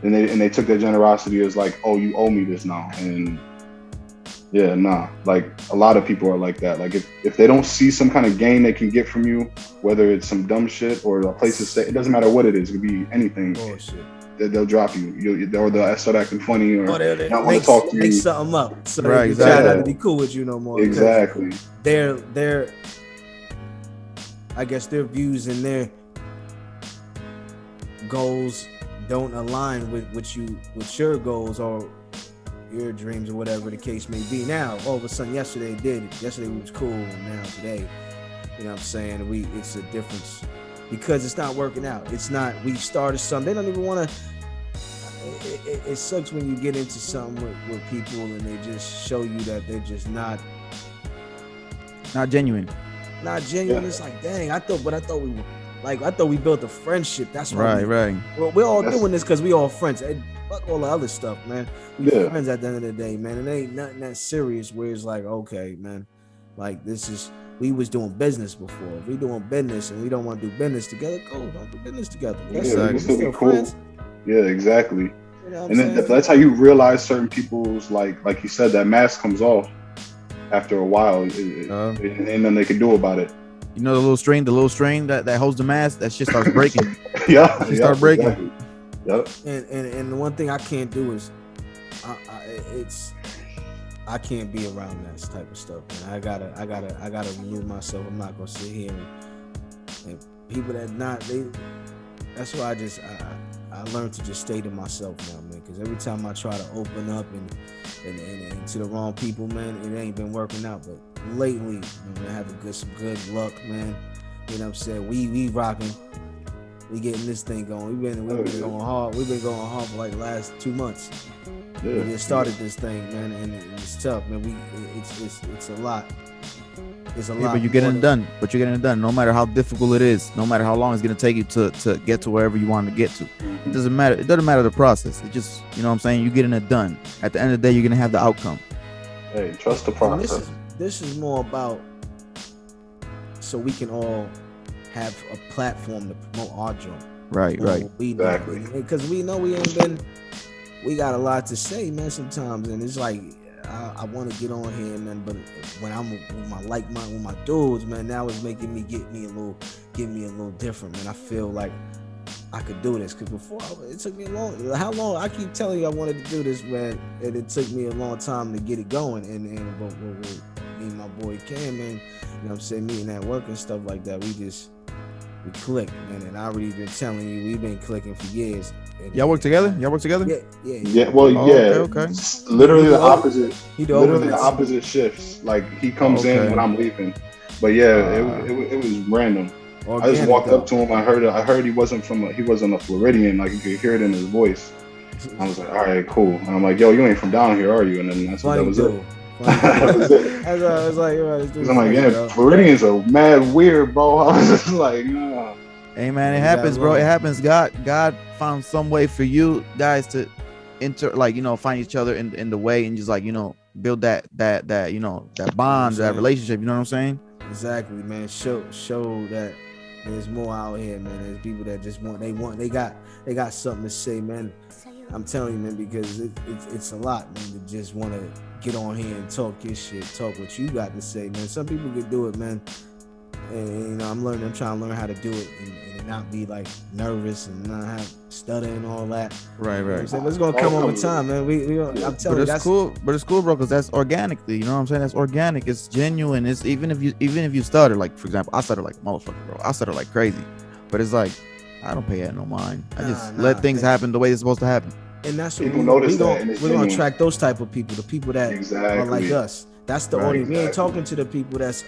and they took their generosity as like, oh, you owe me this now. And yeah, nah, like a lot of people are like that. Like if they don't see some kind of gain they can get from you, whether it's some dumb shit or a place to stay, it doesn't matter what it is. It could be anything. Bullshit. They'll drop you. Or they'll start acting funny, or they not want to talk to you. Make something up, so right, they try not to be cool with you no more. Exactly. Their I guess their views and their goals don't align with your goals or your dreams or whatever the case may be. Now, all of a sudden, yesterday it did. Yesterday we was cool, and now today, you know what I'm saying? It's a difference because it's not working out. It's not. We started something. They don't even want to. It sucks when you get into something with people and they just show you that they're just not genuine. Not genuine. Yeah. It's like, dang, I thought we built a friendship. That's why right. Well, we're all doing this because we all friends. Hey, fuck all the other stuff, man. We friends at the end of the day, man. It ain't nothing that serious where it's like, okay, man, like we was doing business before. If we doing business and we don't want to do business together, cool, don't do business together. That's we still be cool. Friends. Yeah, exactly. You know and then that's how you realize certain people's like you said, that mask comes off after a while. Ain't nothing they can do about it. You know the little string that holds the mask, that shit starts breaking. It starts breaking. Exactly. Yep. And the one thing I can't do is I can't be around that type of stuff, man. I gotta remove myself. I'm not gonna sit here and people that's why I learned to just stay to myself now, man, because every time I try to open up and to the wrong people, man, it ain't been working out. But lately, man, I have some good luck, man. You know what I'm saying? We rocking. We getting this thing going. We've been going hard. We've been going hard for like the last 2 months. Yeah. We just started this thing, man, and it's tough, man. It's a lot. It's a lot. But you're getting it done. No matter how difficult it is, no matter how long it's gonna take you to get to wherever you want to get to. It doesn't matter. It doesn't matter the process. It just, you know what I'm saying, you're getting it done. At the end of the day, you're gonna have the outcome. Hey, trust the process. This is more about so we can all have a platform to promote our joint. Right. Exactly. Because we know we got a lot to say, man, sometimes, and it's like I want to get on here, man, but when I'm with my dudes, man, now it's making me get me a little different, man. I feel like I could do this, because before it took me how long I keep telling you I wanted to do this, man, and it took me a long time to get it going, and but me and my boy Cam, man, you know what I'm saying, meeting at work and stuff like that, we click, man, and I already been telling you we've been clicking for years. Y'all work together? Yeah. Well, Okay. Literally the opposite. Literally the opposite shifts. Like he comes in when I'm leaving. But it was random. Organic, I just walked up to him. I heard he wasn't a Floridian. Like you could hear it in his voice. I was like, all right, cool. And I'm like, yo, you ain't from down here, are you? And then that was it. That was it. I was like, I'm like, yeah, Floridians are mad weird, bro. I was just like, nah. Hey man, it happens, bro. It happens. God found some way for you guys to find each other in the way, and just like, build that bond, that relationship. You know what I'm saying? Exactly, man. Show that there's more out here, man. There's people that just they got something to say, man. I'm telling you, man, because it's a lot, man, to just want to get on here and talk your shit, talk what you got to say, man. Some people can do it, man. And I'm trying to learn how to do it and not be like nervous and not have stutter and all that. Right. You know it's gonna come over time, man. I'm telling you, that's cool. But it's cool, bro, because that's organically. You know what I'm saying? That's organic. It's genuine. It's even if you stutter, like for example, I stutter like a motherfucker, bro. I stutter like crazy. But it's like I don't pay that no mind. I just let things happen the way they're supposed to happen. And that's what people notice that. We're gonna attract those type of people, the people that are like us. That's the audience. We ain't talking to the people that's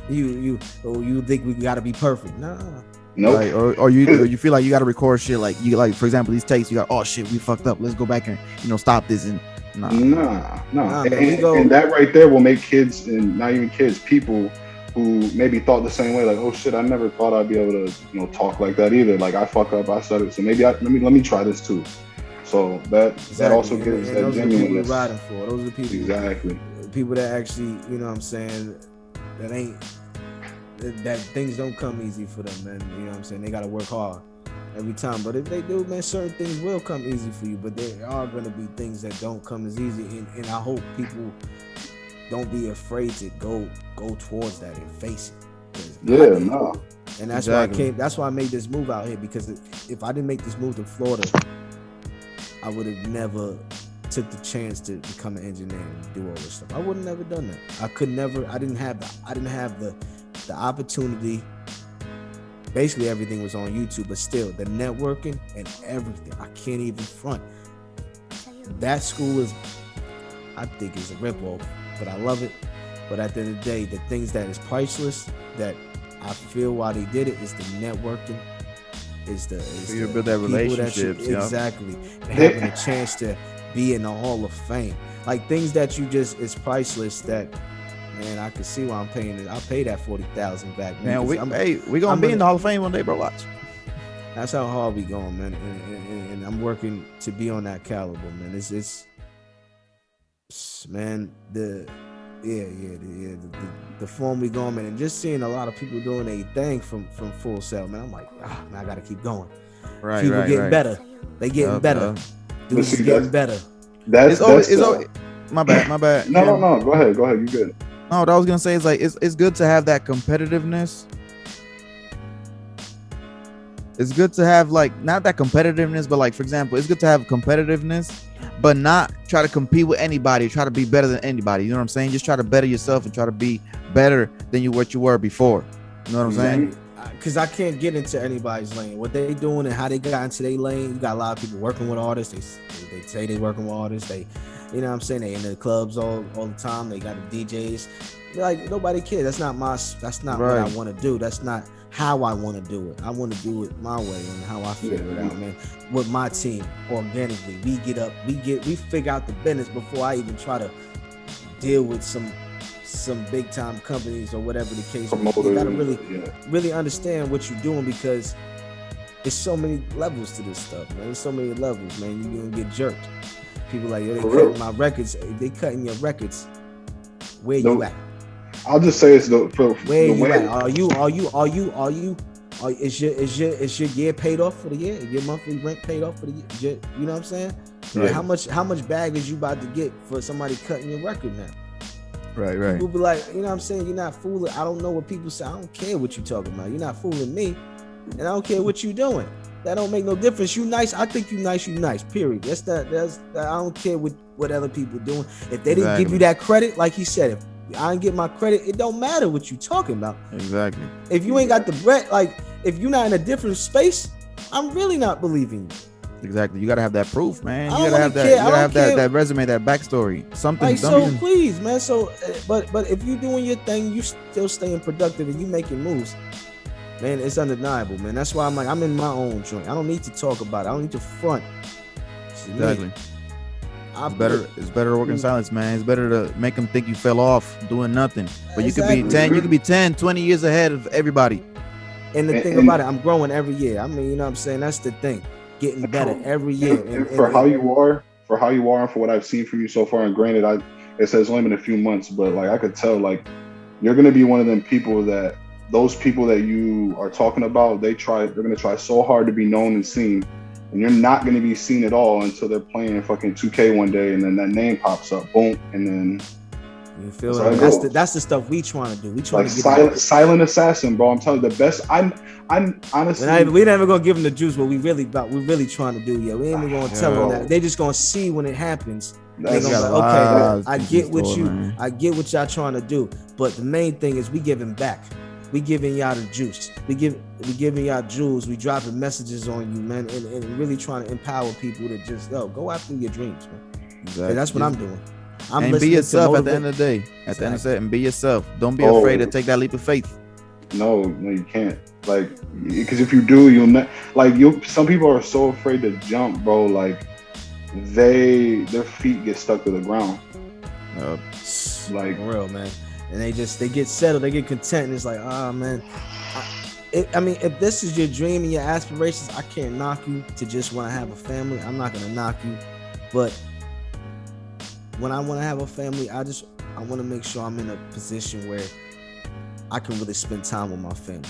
you think we gotta be perfect. Nah. Nope. Right, or you feel like you gotta record shit like for example these takes, you got, oh shit, we fucked up, let's go back and stop this, and nah. And that right there will make kids, and not even kids, people who maybe thought the same way, like, oh shit, I never thought I'd be able to talk like that either. Like I fuck up, I said it, so maybe let me try this too. So that also gives that genuineness. Those are the people we're riding for. Those are the people. Exactly. People that actually, you know what I'm saying, that things don't come easy for them, man. You know what I'm saying? They got to work hard every time. But if they do, man, certain things will come easy for you. But there are going to be things that don't come as easy. And I hope people don't be afraid to go towards that and face it. Yeah, no. And that's why that's why I made this move out here, because if I didn't make this move to Florida, I would have never took the chance to become an engineer and do all this stuff. I would have never done that. I didn't have the opportunity basically everything was on YouTube, but still the networking and everything, I can't even front. That school is, I think, is a ripoff, but I love it. But at the end of the day, the things that is priceless, that I feel why they did it, is the networking, is the you build that relationship, exactly, and having a chance to be in the Hall of Fame, like things that you just, is priceless. That, man, I can see why I'm paying it. I'll pay that $40,000 back, man. We gonna be in the Hall of Fame one day, bro. Watch. That's how hard we going, man, and I'm working to be on that caliber, man. It's man, the form we going, man, and just seeing a lot of people doing a thing from Full Sail, man. I'm like, man, I gotta keep going. Right, people getting better. They getting better. Dudes is getting better. That's my bad. No. Go ahead. You good? No, what I was gonna say is like it's good to have that competitiveness. It's good to have, like, not that competitiveness, but like, for example, it's good to have competitiveness, but not try to compete with anybody, try to be better than anybody. You know what I'm saying? Just try to better yourself and try to be better than what you were before. You know what I'm saying? Because I can't get into anybody's lane. What they doing and how they got into their lane. You got a lot of people working with artists. They say they working with artists. They, you know what I'm saying? They in the clubs all the time. They got the DJs. Like, nobody cares. That's not what I want to do. That's not how I want to do it. I want to do it my way and how I figure it out, man. With my team, organically, we figure out the business before I even try to deal with some big time companies or whatever the case. You gotta really understand what you're doing, because there's so many levels to this stuff, man. There's so many levels, man. You're gonna get jerked. People like, yo, they cutting my records. They cutting your records. Where you at? I'll just say it's where you at? Is your year paid off for the year? Is your monthly rent paid off for the year? You know what I'm saying? Right. How much bag is you about to get for somebody cutting your record now? Right. People be like, you know what I'm saying? You're not fooling. I don't know what people say. I don't care what you talking about. You're not fooling me, and I don't care what you doing. That don't make no difference. You nice. I think you nice. You nice. Period. That's I don't care what other people doing. If they didn't give you that credit, like he said, if I didn't get my credit, it don't matter what you talking about. Exactly. If you ain't got the bread, like if you're not in a different space, I'm really not believing you. Exactly. You gotta have that proof, man. You gotta have that. You gotta have that resume, that backstory. Something. Like, so please, man. So, but if you doing your thing, you still staying productive and you making moves, man. It's undeniable, man. That's why I'm like, I'm in my own joint. I don't need to talk about it. I don't need to front. Exactly. It's better to work in silence, man. It's better to make them think you fell off doing nothing. But you could be 10, 20 years ahead of everybody. And the thing about it, I'm growing every year. I mean, you know what I'm saying? That's the thing. Getting better every year. And for how you are, and for what I've seen from you so far, and granted, it says only been a few months, but like I could tell, like you're gonna be one of them people that those people that you are talking about, they're gonna try so hard to be known and seen. And you're not going to be seen at all until they're playing fucking 2K one day, and then that name pops up, boom, and then you feel it. That's the stuff we trying to do. We trying like to get silent assassin, bro. I'm telling you, the best. I'm honestly. We're never gonna give them the juice. What we really trying to do. Yeah, we ain't even gonna tell them that. They just gonna see when it happens. They're gonna be like, okay, I get what y'all trying to do. But the main thing is we giving back. We giving y'all the juice. We giving y'all jewels. We dropping messages on you, man, and really trying to empower people to just go after your dreams, man. Exactly. That's what I'm doing. And be yourself at the end of the day. At the end of the day, and be yourself. Don't be afraid to take that leap of faith. No, you can't. Like, because if you do, you'll not. Like, some people are so afraid to jump, bro. Like, their feet get stuck to the ground. Like, for real, man. And they get settled, they get content, and it's like, man. I mean, if this is your dream and your aspirations, I can't knock you to just want to have a family. I'm not gonna knock you, but when I want to have a family, I want to make sure I'm in a position where I can really spend time with my family.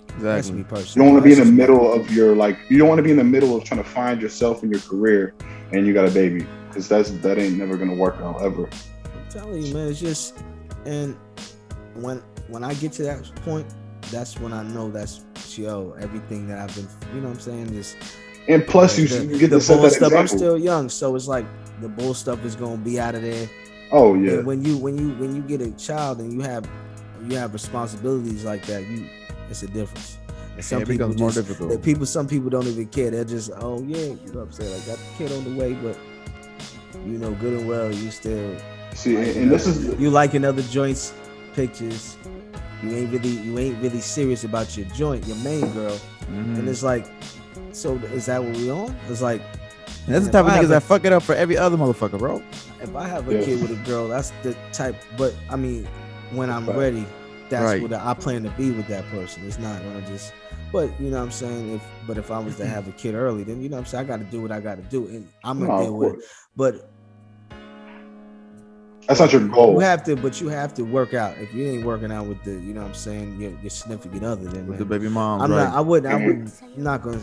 Exactly. That's me personally. You don't want to be in the middle of you don't want to be in the middle of trying to find yourself in your career, and you got a baby, because that ain't never gonna work out ever. I'm telling you, man, it's just. And when I get to that point, that's when I know that's everything that I've been, you know what I'm saying? Is and plus you get the bull stuff. I'm still young, so it's like the bull stuff is gonna be out of there. Oh yeah. And when you get a child and you have responsibilities like that, it's a difference. And some it people becomes more just, difficult. some people don't even care. They're just, oh yeah, you know what I'm saying? Like got the kid on the way, but you know good and well you still See, liking and this is you liking other joints, pictures. You ain't really serious about your joint, your main girl. And it's like, so is that what we on? It's like, and that's the type of niggas that fuck it up for every other motherfucker, bro. if I have a kid with a girl, that's the type. But I mean, when I'm ready, that's what I plan to be with that person. It's not gonna just. But you know what I'm saying. If I was to have a kid early, then you know what I'm saying. I got to do what I got to do, and I'm gonna deal with it. But that's not your goal. You have to work out. If you ain't working out with the, you know what I'm saying, your significant other, then With the baby mom, I'm right? not.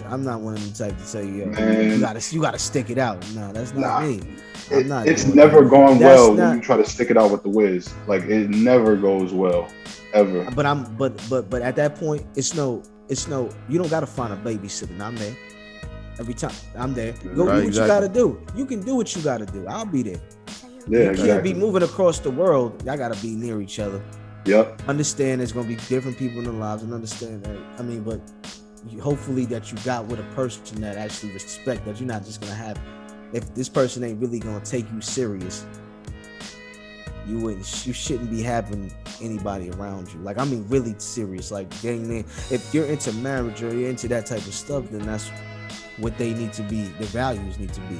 I'm not one of them type to say, yo, you gotta stick it out. No, that's not me. It's never going well when you try to stick it out with the whiz. Like it never goes well, ever. But at that point, it's no. You don't gotta find a babysitter. I'm there every time. I'm there. Go do what you gotta do. You can do what you gotta do. I'll be there. Yeah, you can't be moving across the world. Y'all gotta be near each other. Yep. Understand there's gonna be different people in their lives, and understand that. I mean, but hopefully that you got with a person that actually respect that. You're not just gonna have. If this person ain't really gonna take you serious, you shouldn't be having anybody around you. Like, I mean, really serious. Like, if you're into marriage or you're into that type of stuff, then that's what they need to be. Their values need to be.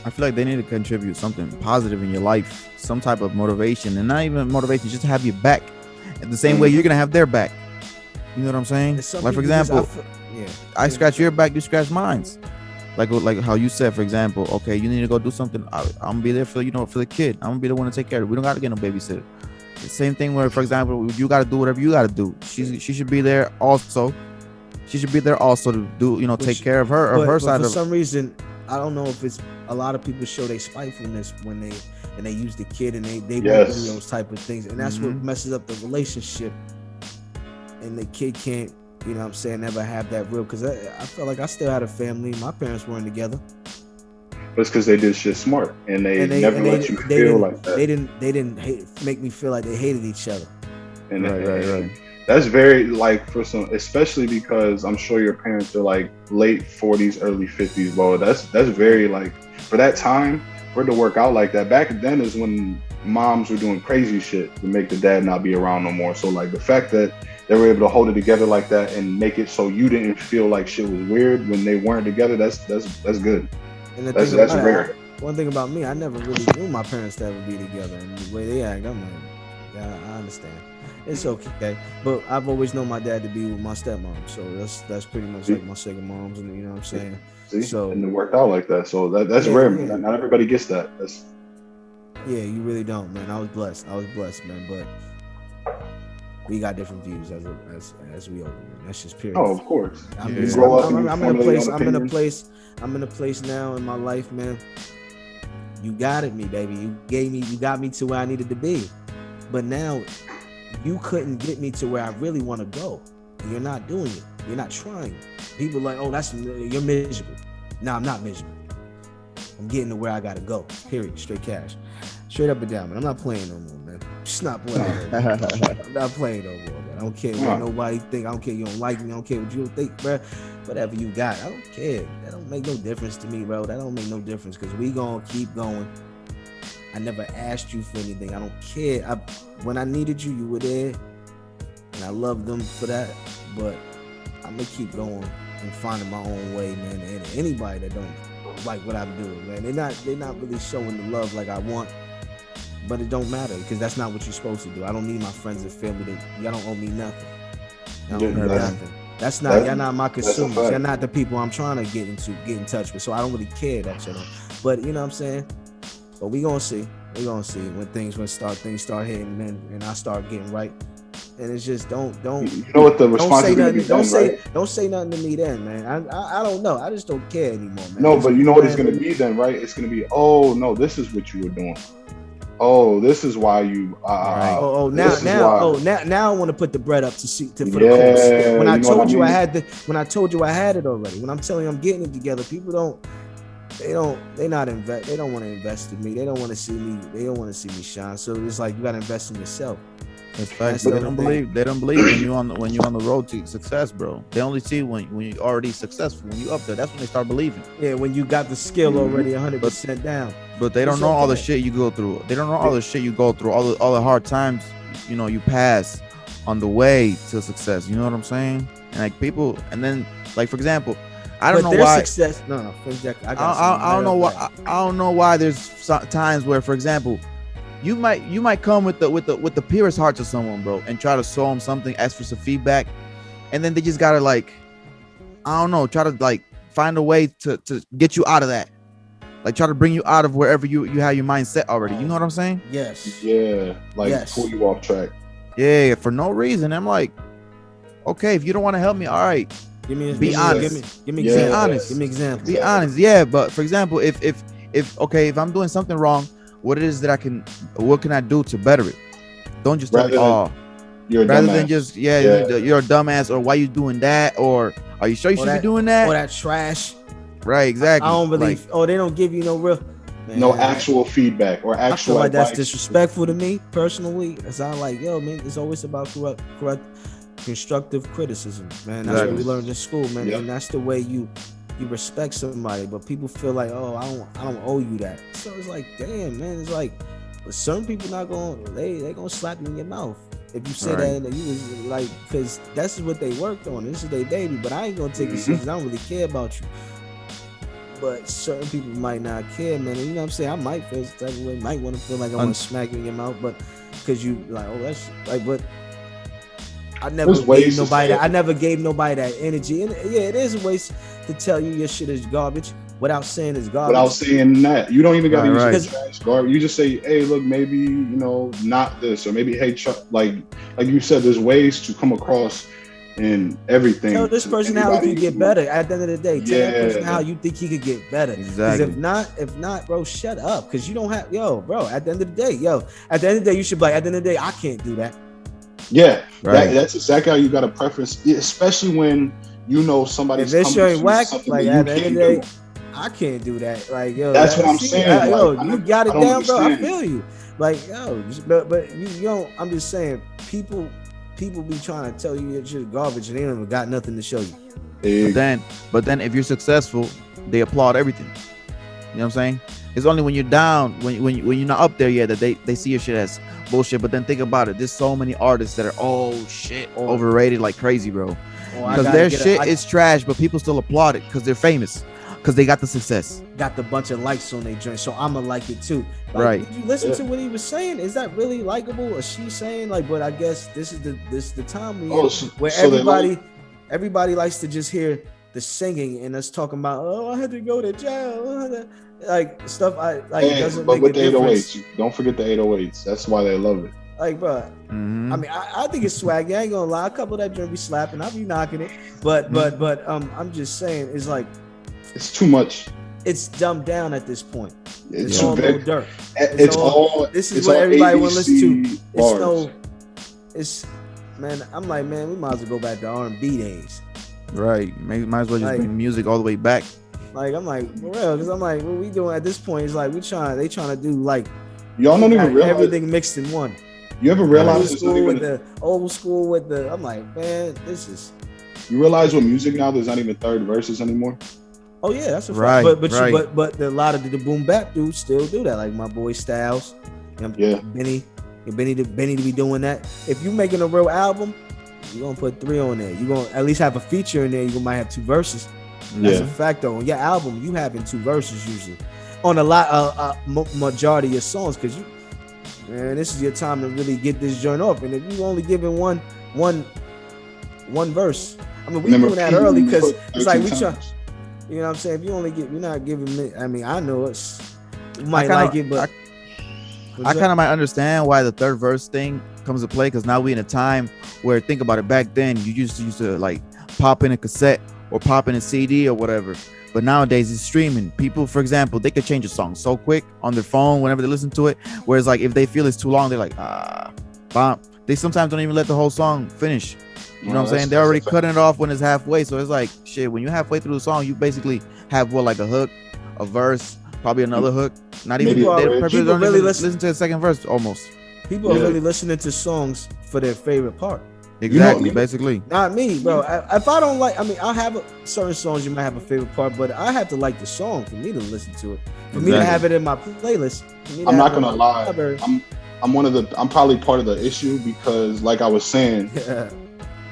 I feel like they need to contribute something positive in your life, some type of motivation, and not even motivation, just to have your back. At the same way you're gonna have their back. You know what I'm saying? Like, for example, I scratch your back, you scratch mine. Like how you said, for example, okay, you need to go do something. I'm gonna be there for the kid. I'm gonna be the one to take care of it. We don't gotta get no babysitter. The same thing where, for example, you gotta do whatever you gotta do. She should be there also. She should be there also to do, take care of her or her side. For some reason, I don't know if it's a lot of people show their spitefulness when they use the kid and they want to do those type of things, and that's what messes up the relationship. And the kid can't, you know what I'm saying, never have that real, because I felt like I still had a family. My parents weren't together. But it's because they did shit smart, and they never let you feel like that. They didn't make me feel like they hated each other. And right. That's very, like, for some, especially because I'm sure your parents are like late 40s, early 50s, bro. That's very, like, for that time, for it to work out like that. Back then is when moms were doing crazy shit to make the dad not be around no more. So, like, the fact that they were able to hold it together like that and make it so you didn't feel like shit was weird when they weren't together, that's good. And that's rare. One thing about me, I never really knew my parents to ever be together, and the way they act, I'm like, yeah, I understand. It's okay, but I've always known my dad to be with my stepmom, so that's pretty much like my second moms, and you know what I'm saying. See? So and it worked out like that. So that's rare, man. Not everybody gets that. You really don't, man. I was blessed, man. But we got different views as we over. Man. That's just period. Oh, of course. I'm in a place now in my life, man. You guided me, baby. You got me to where I needed to be. But now you couldn't get me to where I really want to go. And you're not doing it. You're not trying. People are like, oh, you're miserable. No, I'm not miserable. I'm getting to where I gotta go. Period. Straight cash. Straight up and down, man. I'm not playing no more, man. Just not playing. I'm not playing no more, man. I don't care what nobody think. I don't care you don't like me. I don't care what you think, bro. Whatever you got, I don't care. That don't make no difference to me, bro. That don't make no difference, because we gonna keep going. I never asked you for anything. I don't care. When I needed you, you were there, and I love them for that. But I'm gonna keep going and finding my own way, man. And anybody that don't like what I'm doing, man, they're not really showing the love like I want. But it don't matter, because that's not what you're supposed to do. I don't need my friends and family. Y'all don't owe me nothing. Y'all don't owe me nothing. Y'all not my consumers. Y'all not the people I'm trying to get in touch with. So I don't really care that you know. But you know what I'm saying? But we gonna see. We gonna see when things start hitting, man, and I start getting right. And it's just don't. You know what the response is gonna be? Don't say nothing to me then, man. I don't know. I just don't care anymore, man. No, but you know what it's gonna be then, right? It's gonna be, oh no, this is what you were doing. Oh, this is why you. Right. Now I want to put the bread up for the cost. When I told you I had it already. When I'm telling you I'm getting it together, people they don't want to invest in me. They don't want to see me shine. So it's like, you got to invest in yourself. That's facts. They don't believe when you're on the road to success, bro. They only see when you're already successful. When you up there, that's when they start believing. Yeah, when you got the skill already 100% down. But they don't know all the shit you go through. They don't know all the shit you go through, all the hard times, you pass on the way to success. You know what I'm saying? And like people, and then like for example, I don't know why. Success. No, I don't know why. I don't know why. There's times where, for example, you might come with the purest heart to someone, bro, and try to show them something, ask for some feedback, and then they just gotta like, I don't know, try to like find a way to get you out of that, like try to bring you out of wherever you have your mind set already. You know what I'm saying? Yes. Yeah, like pull you off track. Yeah, for no reason. I'm like, okay, if you don't want to help me, all right. Be honest. Give me examples. Be honest. Yeah, but for example, if I'm doing something wrong, what can I do to better it? Don't just tell me, you're a rather dumbass. than just you're a dumbass, or why you doing that, or are you sure you should be doing that? Or that trash. Right, exactly. I don't believe. They don't give you no real. Man, no actual feedback or actual. I feel like advice. That's disrespectful to me personally. It's not like, yo, man, it's always about correct constructive criticism, man. That's what we learned in school, man. Yep. And that's the way you respect somebody. But people feel like, oh, I don't owe you that. So it's like, damn, man. It's like, but certain people not going, they gonna slap you in your mouth if you say that. And you was like, because that's what they worked on. This is their baby. But I ain't gonna take it serious. I don't really care about you. But certain people might not care, man. And you know what I'm saying? I might feel some type of way. Might want to feel like I want to smack you in your mouth, but because you like, oh, that's like, but I never gave nobody that. I never gave nobody that energy. And yeah, it is a waste to tell you your shit is garbage without saying it's garbage. Without saying that, you don't even got to use trash garbage. You just say, hey, look, maybe not this, or maybe hey, Chuck, like you said, there's ways to come across in everything. Tell this person how he can get better. At the end of the day, tell that person how you think he could get better. Exactly. Because if not, bro, shut up. Because you don't have, bro. At the end of the day, you should be like, at the end of the day, I can't do that. Yeah, that's exactly how you got a preference, especially when somebody's. If this shit ain't whack, like at the end of the day, I can't do that. Like, that's what I'm saying. You got it down, bro. I feel you. Like, but you don't. I'm just saying, people be trying to tell you that shit garbage and they don't even got nothing to show you. But then if you're successful, they applaud everything. You know what I'm saying? It's only when you're down, when you're not up there yet, that they see your shit as bullshit. But then think about it. There's so many artists that are overrated like crazy, bro. Because their shit is trash, but people still applaud it because they're famous, because they got the success. Got the bunch of likes on their joint, so I'ma like it too. Like, right. Did you listen to what he was saying? Is that really likable? Or she saying like? But I guess this is the time where everybody likes to just hear the singing and us talking about, I had to go to jail, like stuff. Doesn't make a difference. 808s, don't forget the 808s. That's why they love it. Like, bro, I mean, I think it's swag. I ain't gonna lie. A couple of that joint be slapping. I'll be knocking it. But I'm just saying, it's like, it's too much. It's dumbed down at this point. It's all no dirt. It's all. This is what everybody want to listen to. Man. I'm like, man, we might as well go back to R&B days. Right. Might as well just bring music all the way back. Like, I'm like, for real, because I'm like, what we doing at this point is like, they trying to do like, y'all don't even realize everything mixed in one. You ever realize old school with the? I'm like, man, this is. You realize with music now, there's not even third verses anymore. Oh yeah, that's a fact. But a lot of the boom bap dudes still do that. Like my boy Styles, Benny to be doing that. If you making a real album, you're gonna put 3 on there. You're gonna at least have a feature in there. You might have 2 verses. That's a fact though. On your album, you having 2 verses usually on a lot majority of your songs, because this is your time to really get this joint off. And if you only giving one verse, I mean, we doing that early because it's like we try. You know what I'm saying? If you only you're not giving me. I mean, I know you might like it, but I kind of might understand why the third verse thing comes to play, because now we in a time where, think about it, back then you used to like pop in a cassette or pop in a CD or whatever. But nowadays it's streaming. People, for example, they could change a song so quick on their phone whenever they listen to it. Whereas like if they feel it's too long, they're like, bomb. They sometimes don't even let the whole song finish. You know what I'm saying? They're already cutting it off when it's halfway. So it's like, shit, when you're halfway through the song, you basically have like a hook, a verse, probably another hook. Not even, they don't really listen to the second verse almost. People are really listening to songs for their favorite part. Exactly, basically. Not me, bro. If I don't like, I mean, I have certain songs you might have a favorite part, but I have to like the song for me to listen to it. For me to have it in my playlist. I'm not gonna lie. I'm probably part of the issue because, like I was saying,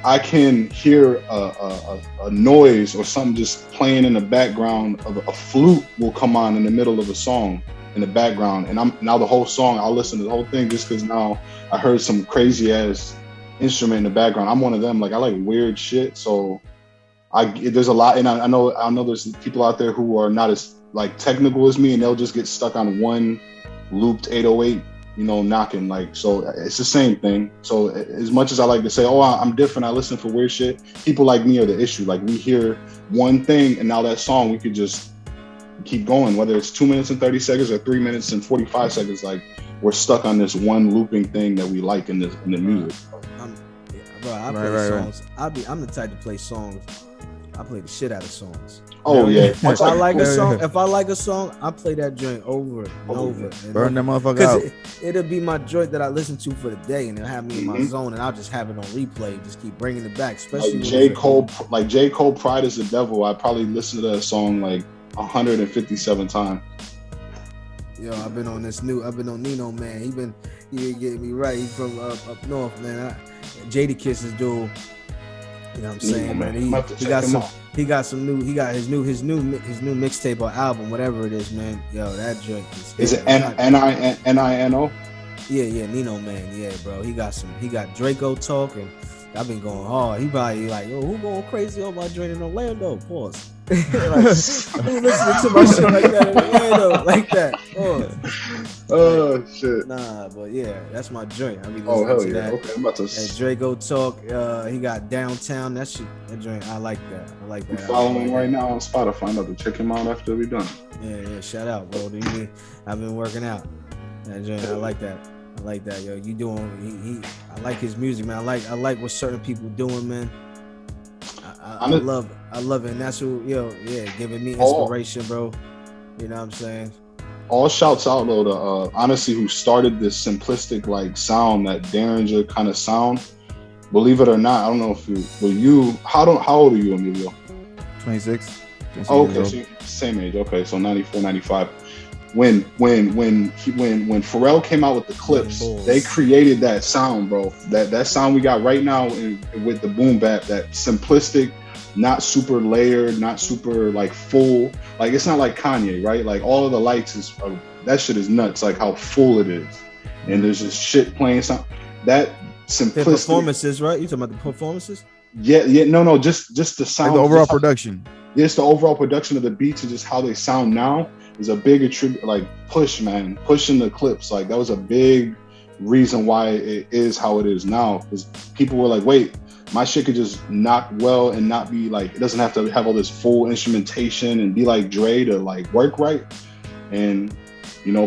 I can hear a noise or something just playing in the background of a flute will come on in the middle of a song in the background, and now the whole song I'll listen to the whole thing just because now I heard some crazy ass instrument in the background. I'm one of them. Like I like weird shit, so there's a lot, and I know there's people out there who are not as like technical as me, and they'll just get stuck on one looped 808, knocking. Like, so it's the same thing. So as much as I like to say, oh, I'm different, I listen for weird shit, people like me are the issue. Like we hear one thing, and now that song we could just keep going, whether it's 2 minutes and 30 seconds or 3 minutes and 45 seconds. Like we're stuck on this one looping thing that we like in the music. I play songs. I'm the type to play songs. I play the shit out of songs. Oh yeah. If I like a song, I play that joint over and over. Burn that motherfucker out. It'll be my joint that I listen to for the day, and it'll have me in my zone, and I'll just have it on replay. Just keep bringing it back. Especially like J. Cole, "Pride Is the Devil." I probably listened to that song like 157 times. Yo, I've been on Nino, man. He been getting me right. He's from up north, man. Jadakiss' dude. You know what I'm saying, man? He got his new mixtape or album, whatever it is, man. Yo, that joint is it Nino? Yeah, Nino, man. Yeah, bro. He got Draco talk, and I've been going hard. He probably like, yo, who going crazy on my joint in Orlando? Pause. Like, who listening to my shit like that in Orlando? Like that. Pause. Oh shit. Nah, but yeah, that's my joint. I mean, hell yeah. That. Okay, I'm about to. And Draco talk. He got Downtown. That joint. I like that. I'm following right now on Spotify. I'm about to check him out after we done. Yeah. Shout out, bro. I've been working out. That joint. I like that. Yo, you doing? I like his music, man. I like what certain people doing, man. I love it, and that's who, giving me inspiration, bro. You know what I'm saying? All shouts out though to honestly who started this simplistic like sound, that Derringer kind of sound. Believe it or not, I don't know if you how old are you, Emilio? 26. Oh, okay, so same age. Okay, so 94, 95. When Pharrell came out with the clips, they created that sound, bro. That sound we got right now with the boom bap, that simplistic, not super layered, not super like full. Like it's not like Kanye, right? Like all of the lights that shit is nuts. Like how full it is, and there's just shit playing. That simplistic the performances, right? You talking about the performances? Yeah, no, just the sound, like the overall production. Yes, the overall production of the beats and just how they sound now is a big attribute. Like pushing the clips. Like that was a big reason why it is how it is now, because people were like, wait, my shit could just knock well and not be like, it doesn't have to have all this full instrumentation and be like Dre to like work right. And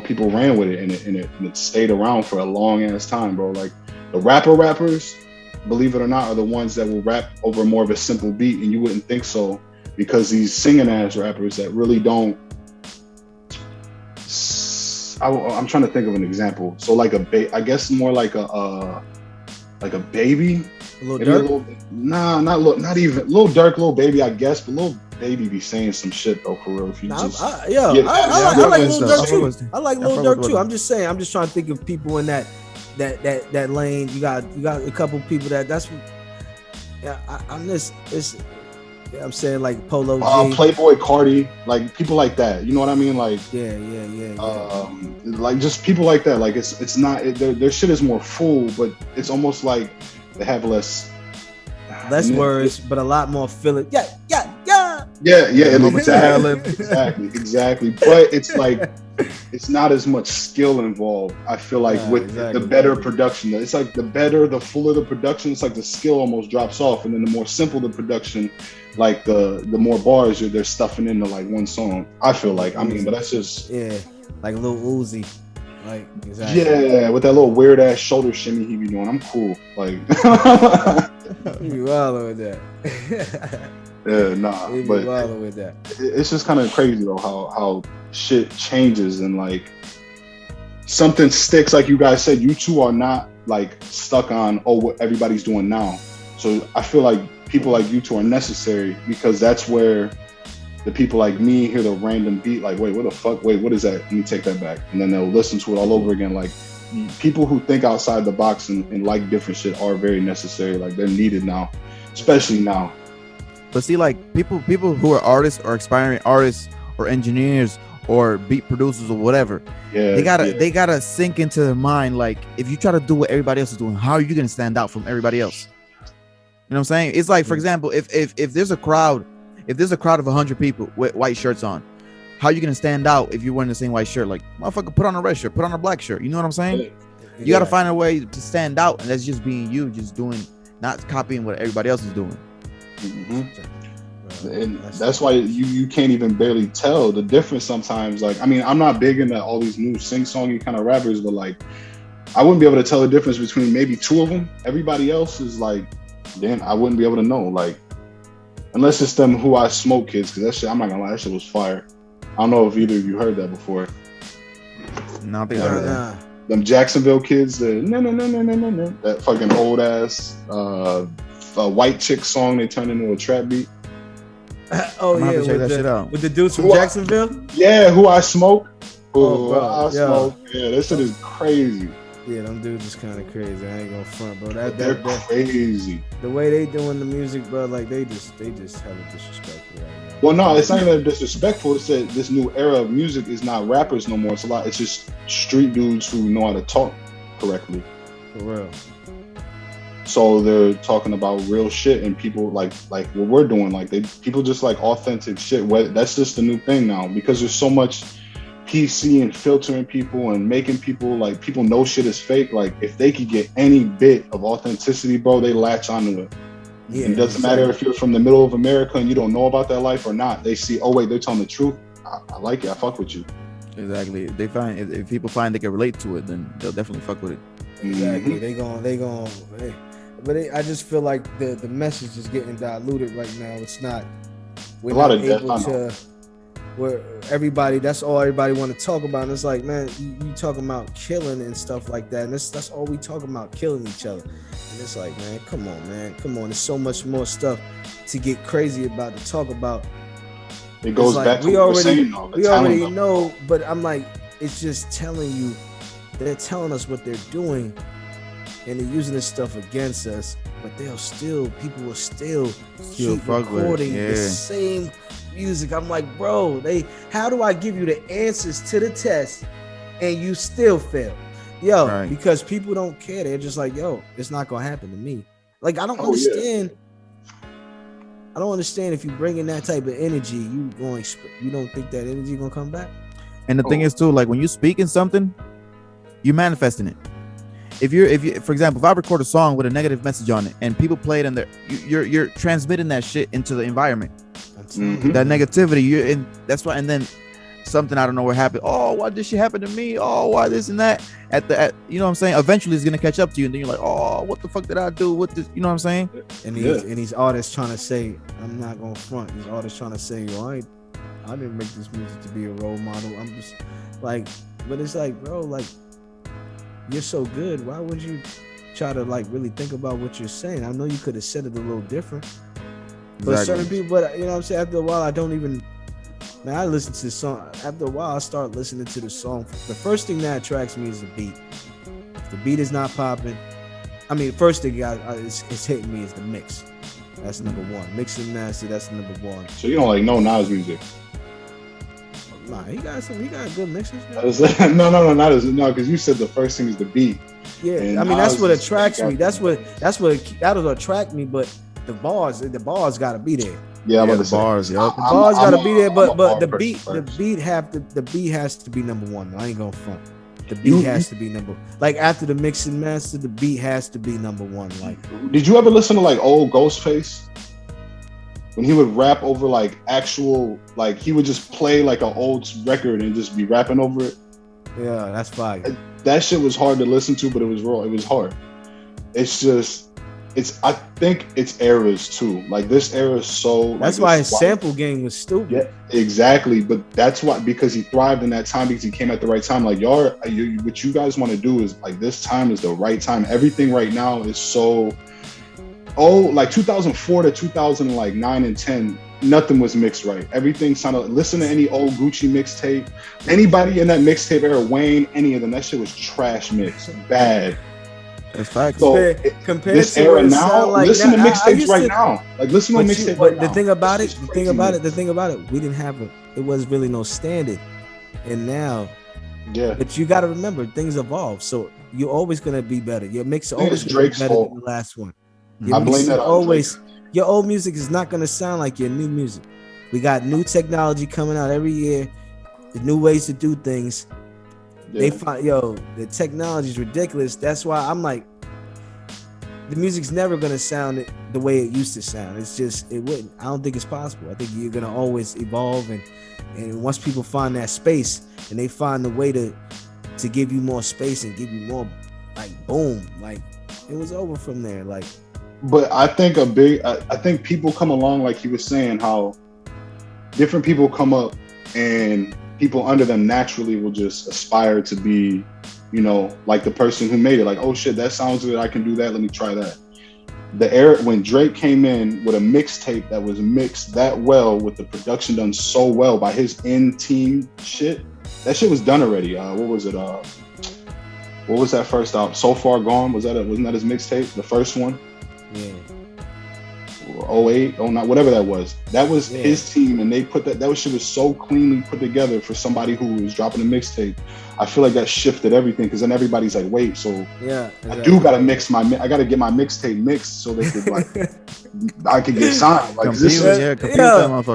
people ran with it, and it stayed around for a long ass time, bro. Like the rappers, believe it or not, are the ones that will rap over more of a simple beat, and you wouldn't think so, because these singing ass rappers that really don't. I'm trying to think of an example. So like I guess more like a Baby. A Little Durk? Not even Lil Durk, Lil Baby, I guess, but Lil Baby be saying some shit though, for real. If you I like Lil Durk too. I like Lil Durk too. I'm just saying. I'm just trying to think of people in that lane. You got a couple people that's. Yeah, I'm saying like Polo G, Playboy Cardi, like people like that. You know what I mean? Like yeah. Like just people like that. Like it's not their shit is more full, but it's almost like they have less words, but a lot more feeling. Yeah. Exactly. But it's like it's not as much skill involved. I feel like with the better production, it's like the fuller the production, it's like the skill almost drops off, and then the more simple the production, like the more bars they're stuffing into like one song. I feel like, I mean, but that's just like a little Uzi. Like exactly. Yeah, with that little weird ass shoulder shimmy he be doing. I'm cool. Like you wildin' with that. Yeah, nah. You but wildin' with that. It's just kind of crazy though how shit changes, and like something sticks. Like you guys said, you two are not like stuck on what everybody's doing now. So I feel like people like you two are necessary, because that's where the people like me hear the random beat, like, wait, what the fuck? Wait, what is that? Let me take that back. And then they'll listen to it all over again. Like, people who think outside the box and like different shit are very necessary. Like, they're needed now, especially now. But see, like people who are artists or aspiring artists or engineers or beat producers or whatever, they gotta sink into their mind. Like, if you try to do what everybody else is doing, how are you gonna stand out from everybody else? You know what I'm saying? It's like, for example, if there's a crowd of 100 people with white shirts on, how are you gonna stand out if you're wearing the same white shirt? Like, motherfucker, put on a red shirt, put on a black shirt. You know what I'm saying? You gotta find a way to stand out, and that's just being you, just doing, not copying what everybody else is doing. And that's why you can't even barely tell the difference sometimes. Like, I mean, I'm not big into all these new sing-songy kind of rappers, but like, I wouldn't be able to tell the difference between maybe two of them. Everybody else is like, then I wouldn't be able to know. Like, unless it's them Who I Smoke kids, because that shit, I'm not gonna lie, that shit was fire. I don't know if either of you heard that before. No, I think I heard that. Them Jacksonville kids, that fucking old ass white chick song they turned into a trap beat. Oh yeah, with the dudes from Jacksonville. Who I Smoke. Smoke. Yeah, that shit is crazy. Yeah, them dudes is kind of crazy. I ain't gonna front, bro. They're crazy. The way they doing the music, bro, like they just hella disrespectful right now. Well, no, it's not even disrespectful. It's that this new era of music is not rappers no more. It's just street dudes who know how to talk correctly. For real. So they're talking about real shit, and people like what we're doing. Like, people just like authentic shit. That's just the new thing now, because there's so much PC and filtering people and making people, like, people know shit is fake. Like, if they could get any bit of authenticity, bro, they latch onto it. Yeah, it doesn't matter if you're from the middle of America and you don't know about that life or not. They see, oh wait, they're telling the truth. I like it. I fuck with you. Exactly. If people find they can relate to it, then they'll definitely fuck with it. Exactly. They gon'. But I just feel like the message is getting diluted right now. It's not. We're not able to. Where everybody, that's all everybody want to talk about. And it's like, man, you talking about killing and stuff like that, and that's all we talking about, killing each other. And it's like, man, come on. There's so much more stuff to get crazy about, to talk about. It goes like, back to what we're saying, though. We already know, but I'm like, it's just telling you, they're telling us what they're doing, and they're using this stuff against us. But people will still keep recording the same music. I'm like, bro, how do I give you the answers to the test and you still fail? Yo, because people don't care. They're just like, yo, it's not gonna happen to me. Like, I don't understand. I don't understand, if you bring in that type of energy, you don't think that energy gonna come back. And the thing is too, like, when you speak in something, you're manifesting it. If you, for example, if I record a song with a negative message on it and people play it in there, you're transmitting that shit into the environment. That negativity, that's why. And then something I don't know what happened. Oh, why did shit happen to me? Oh, why this and that? You know what I'm saying? Eventually, it's gonna catch up to you, and then you're like, oh, what the fuck did I do? What this? You know what I'm saying? And these artists trying to say, I'm not gonna front. These artists trying to say, yo, I didn't make this music to be a role model. I'm just like, but it's like, bro, like, you're so good. Why would you try to like really think about what you're saying? I know you could have said it a little different. But certain people, but you know what I'm saying, after a while, I listen to the song. After a while, I start listening to the song. The first thing that attracts me is the beat. If the beat is not popping, I mean, the first thing it's hitting me is the mix. That's number one. Mix and master, that's number one. So you don't like no Nas music? Nah, he got good mixes. No, because you said the first thing is the beat. Yeah, and I mean, that's what attracts me. That'll attract me, but the bars gotta be there. Yeah, the bars. The bars gotta be there, but the beat has to be number one. I ain't gonna front. The beat has to be number. Like, after the mix and master, the beat has to be number one. Like, did you ever listen to like old Ghostface? When he would rap over like actual, like, he would just play like an old record and just be rapping over it. Yeah, that's fire. That shit was hard to listen to, but it was raw. It was hard. It's just, I think it's eras too. Like this era is so. That's like, why his sample game was stupid. Yeah, exactly. But that's why, because he thrived in that time, because he came at the right time. Like what you guys want to do is like, this time is the right time. Everything right now is so. Oh, like 2004 to 2009 and 10, nothing was mixed right. Everything sounded. Listen to any old Gucci mixtape. Anybody in that mixtape era, Wayne, any of them, that shit was trash mixed, bad. That's facts. So compared this to era now, like listen now, to mixtapes right now. Like listen to mixtape right now. The thing about it, we didn't have it was really no standard. And now, yeah. But you got to remember, things evolve. So you're always gonna be better. Your mix always gonna be better than the last one. I blame that on Drake. Your old music is not gonna sound like your new music. We got new technology coming out every year, new ways to do things. Yeah. They find the technology is ridiculous. That's why I'm like, the music's never gonna sound the way it used to sound. It's just it wouldn't. I don't think it's possible. I think you're gonna always evolve, and once people find that space and they find the way to give you more space and give you more, like boom, like it was over from there. Like, but I think I think people come along, like he was saying, how different people come up and people under them naturally will just aspire to be, like the person who made it. Like, oh shit, that sounds good. I can do that. Let me try that. The era when Drake came in with a mixtape that was mixed that well, with the production done so well by his in-team shit, that shit was done already. What was it? What was that first album? So Far Gone? Wasn't that his mixtape? The first one? Yeah. 08, 09, whatever that was. That was his team, and they put that shit was so cleanly put together for somebody who was dropping a mixtape. I feel like that shifted everything, because then everybody's like, wait, so exactly. I do gotta I gotta get my mixtape mixed so they could I could get signed. Like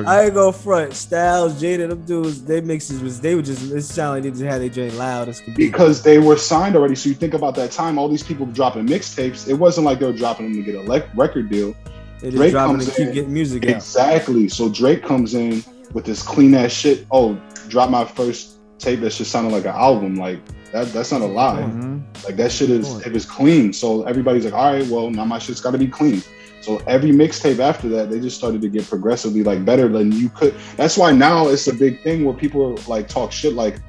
I ain't go front. Styles, Jada, them dudes, their mixes it sounded like they just had their joint loud as could be. Because they were signed already. So you think about that time, all these people dropping mixtapes, it wasn't like they were dropping them to get a record deal. They just dropping to keep getting music out. Exactly. So Drake comes in with this clean ass shit. Oh, drop my first tape that shit sounded like an album. Like that's not a lie. Mm-hmm. Like that shit it was clean. So everybody's like, all right, well now my shit's got to be clean. So every mixtape after that, they just started to get progressively like better than you could. That's why now it's a big thing where people like talk shit like,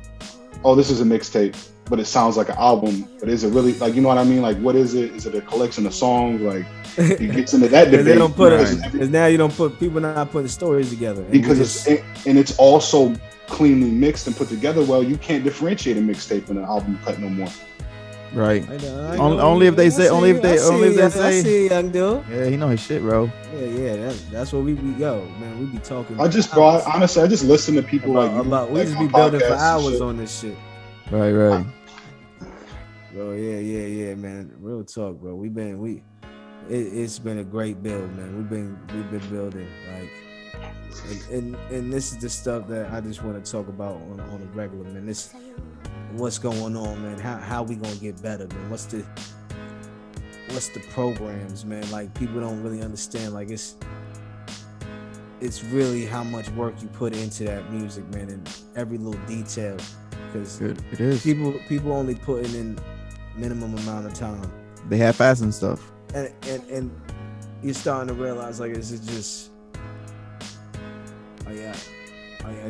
oh, this is a mixtape, but it sounds like an album. But is it really, like, you know what I mean? Like, what is it? Is it a collection of songs? Like, it gets into that debate. They don't put because now you don't put people not putting stories together because it's also cleanly mixed and put together well. You can't differentiate a mixtape and an album cut no more. Right. Only if they say. I see, young dude. Yeah, he know his shit, bro. Yeah. That's what we man. We be talking. Honestly, I just listen to people about we just be building for hours on this shit. Right. Bro, yeah, man. Real talk, bro. It's been a great build, man. We've been building, like, and this is the stuff that I just want to talk about on a regular, man. This what's going on, man. How we gonna get better, man? What's the programs, man? Like, people don't really understand. Like, it's really how much work you put into that music, man, and every little detail. Because it is. People only putting in minimum amount of time. They half-ass and stuff. And you're starting to realize, like, is it just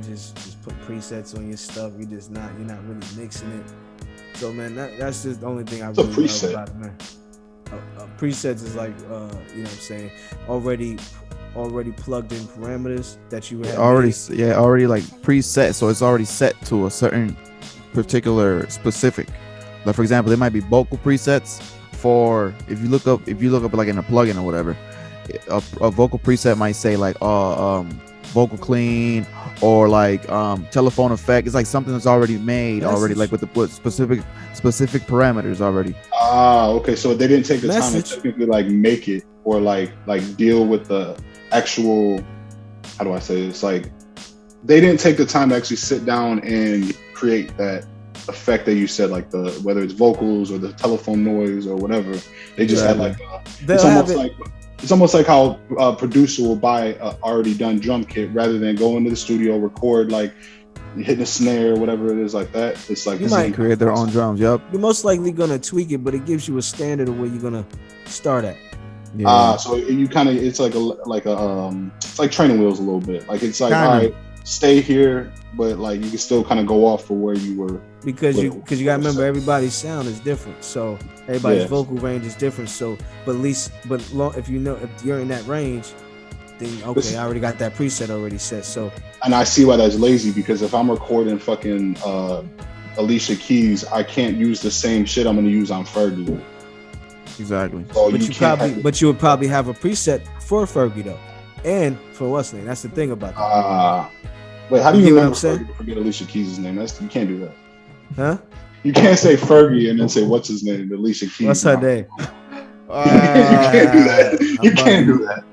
just put presets on your stuff. You're not really mixing it. So, man, that's just the only thing I really love about it, man. Presets is like, you know what I'm saying, already plugged in parameters that you have already like preset, so it's already set to a certain particular specific. Like, for example, there might be vocal presets for if you look up like in a plugin or whatever, a vocal preset might say like vocal clean or like telephone effect. It's like something that's already made like with the specific parameters already. Okay, so they didn't take the time to technically like make it or like deal with the actual, how do I say this, like they didn't take the time to actually sit down and create that effect that you said, like the whether it's vocals or the telephone noise or whatever. They just had like it's almost like how a producer will buy a already done drum kit rather than go into the studio, record like hitting a snare or whatever it is like that. It's like you might create their own drums. Yep. You're most likely gonna tweak it, but it gives you a standard of where you're gonna start at. So you kind of, it's like it's like training wheels a little bit. Like it's like, Kinda. all right, stay here, but like you can still kind of go off for where you were. Because you gotta remember, everybody's sound is different, so everybody's vocal range is different. So, but if you know, if you're in that range, then okay, I already got that preset already set. So, and I see why that's lazy, because if I'm recording fucking Alicia Keys, I can't use the same shit I'm gonna use on Fergie. Exactly. So but you would probably have a preset for Fergie though, and for what's name. That's the thing about that. Wait, how do you get what remember I'm saying? Fergie to forget Alicia Keys' name? You can't do that. Huh? You can't say Fergie and then say what's his name, Alicia Keys. What's her name? You can't do that. You can't do that.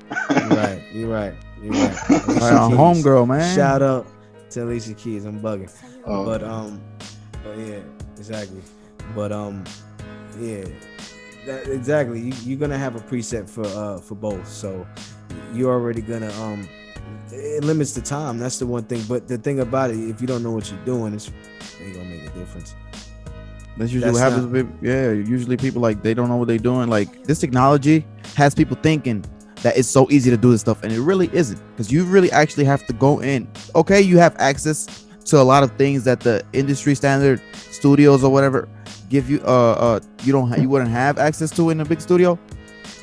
You're right. Homegirl, man. Shout out to Alicia Keys. I'm bugging. But yeah, exactly. But yeah, exactly. You're gonna have a preset for both, so you're already gonna it limits the time. That's the one thing. But the thing about it, if you don't know what you're doing, it ain't gonna make a difference. That's usually what happens. Usually people, like, they don't know what they're doing. Like, this technology has people thinking that it's so easy to do this stuff, and it really isn't, because you really actually have to go in. Okay, you have access to a lot of things that the industry standard studios or whatever give you. You wouldn't have access to in a big studio.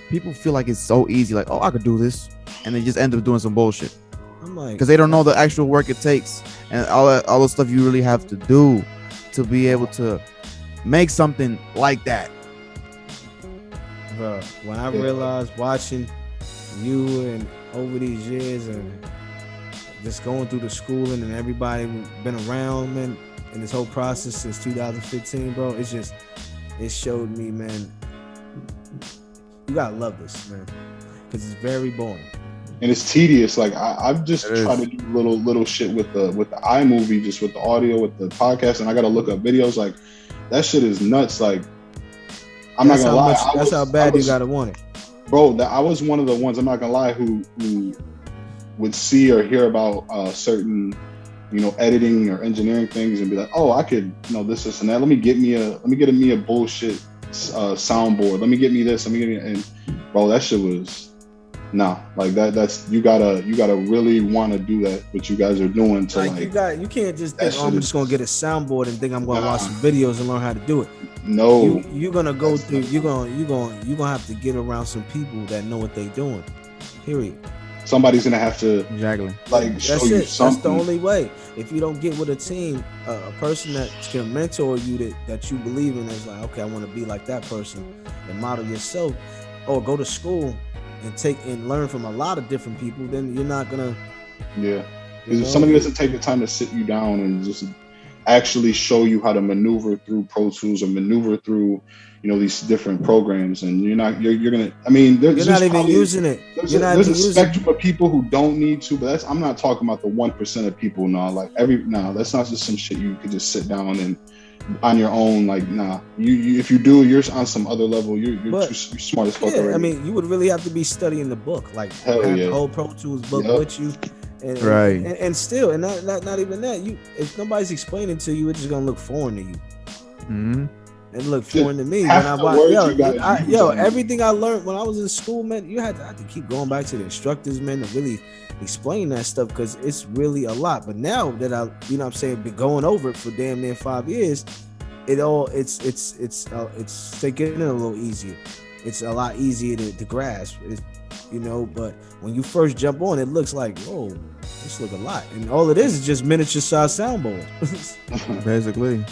People feel like it's so easy, like, oh, I could do this, and they just end up doing some bullshit. I'm like, because they don't know the actual work it takes and all the stuff you really have to do to be able to make something like that. Bro, when I realized watching you and over these years and just going through the schooling and everybody been around, man, in this whole process since 2015, bro, it showed me, man, you gotta love this, man, because it's very boring. And it's tedious. Like I've just tried to do little shit with the iMovie, just with the audio, with the podcast, and I gotta look up videos. Like that shit is nuts. Like I'm not gonna lie. That's how bad you gotta want it, bro. I was one of the ones, I'm not gonna lie, who would see or hear about certain, editing or engineering things and be like, oh, I could, this and that. Let me get me a bullshit soundboard. Let me get me this. And bro, that shit was. No, like that's you gotta really want to do that, what you guys are doing to you can't just think, I'm just gonna get a soundboard and think I'm gonna watch some videos and learn how to do it. No, you're gonna go through. You're gonna have to get around some people that know what they're doing. Period. Somebody's gonna have to show you something. That's the only way. If you don't get with a team, a person that can mentor you that you believe in, is like, okay, I want to be like that person, and model yourself, or go to school and take and learn from a lot of different people, then you're not gonna. Yeah, if somebody doesn't take the time to sit you down and just actually show you how to maneuver through Pro Tools or maneuver through, these different programs, and you're gonna. I mean, you're not even using it. There's a spectrum of people who don't need to, but I'm not talking about the 1% of people. That's not just some shit you could just sit down and on your own. Like, nah, you if you do, you're on some other level. You're smart as fuck already. I mean, you would really have to be studying the book, like have the whole Pro Tools book with you, and not even that. If nobody's explaining to you, it's just gonna look foreign to you. Mm-hmm. It looked foreign to me when I watched. Everything I learned when I was in school, man, I had to keep going back to the instructors, man, to really explain that stuff, because it's really a lot. But now that been going over it for damn near 5 years, it's taking it a little easier. It's a lot easier to grasp. But when you first jump on, it looks like, whoa, this look a lot, and all it is just miniature size soundboard, basically.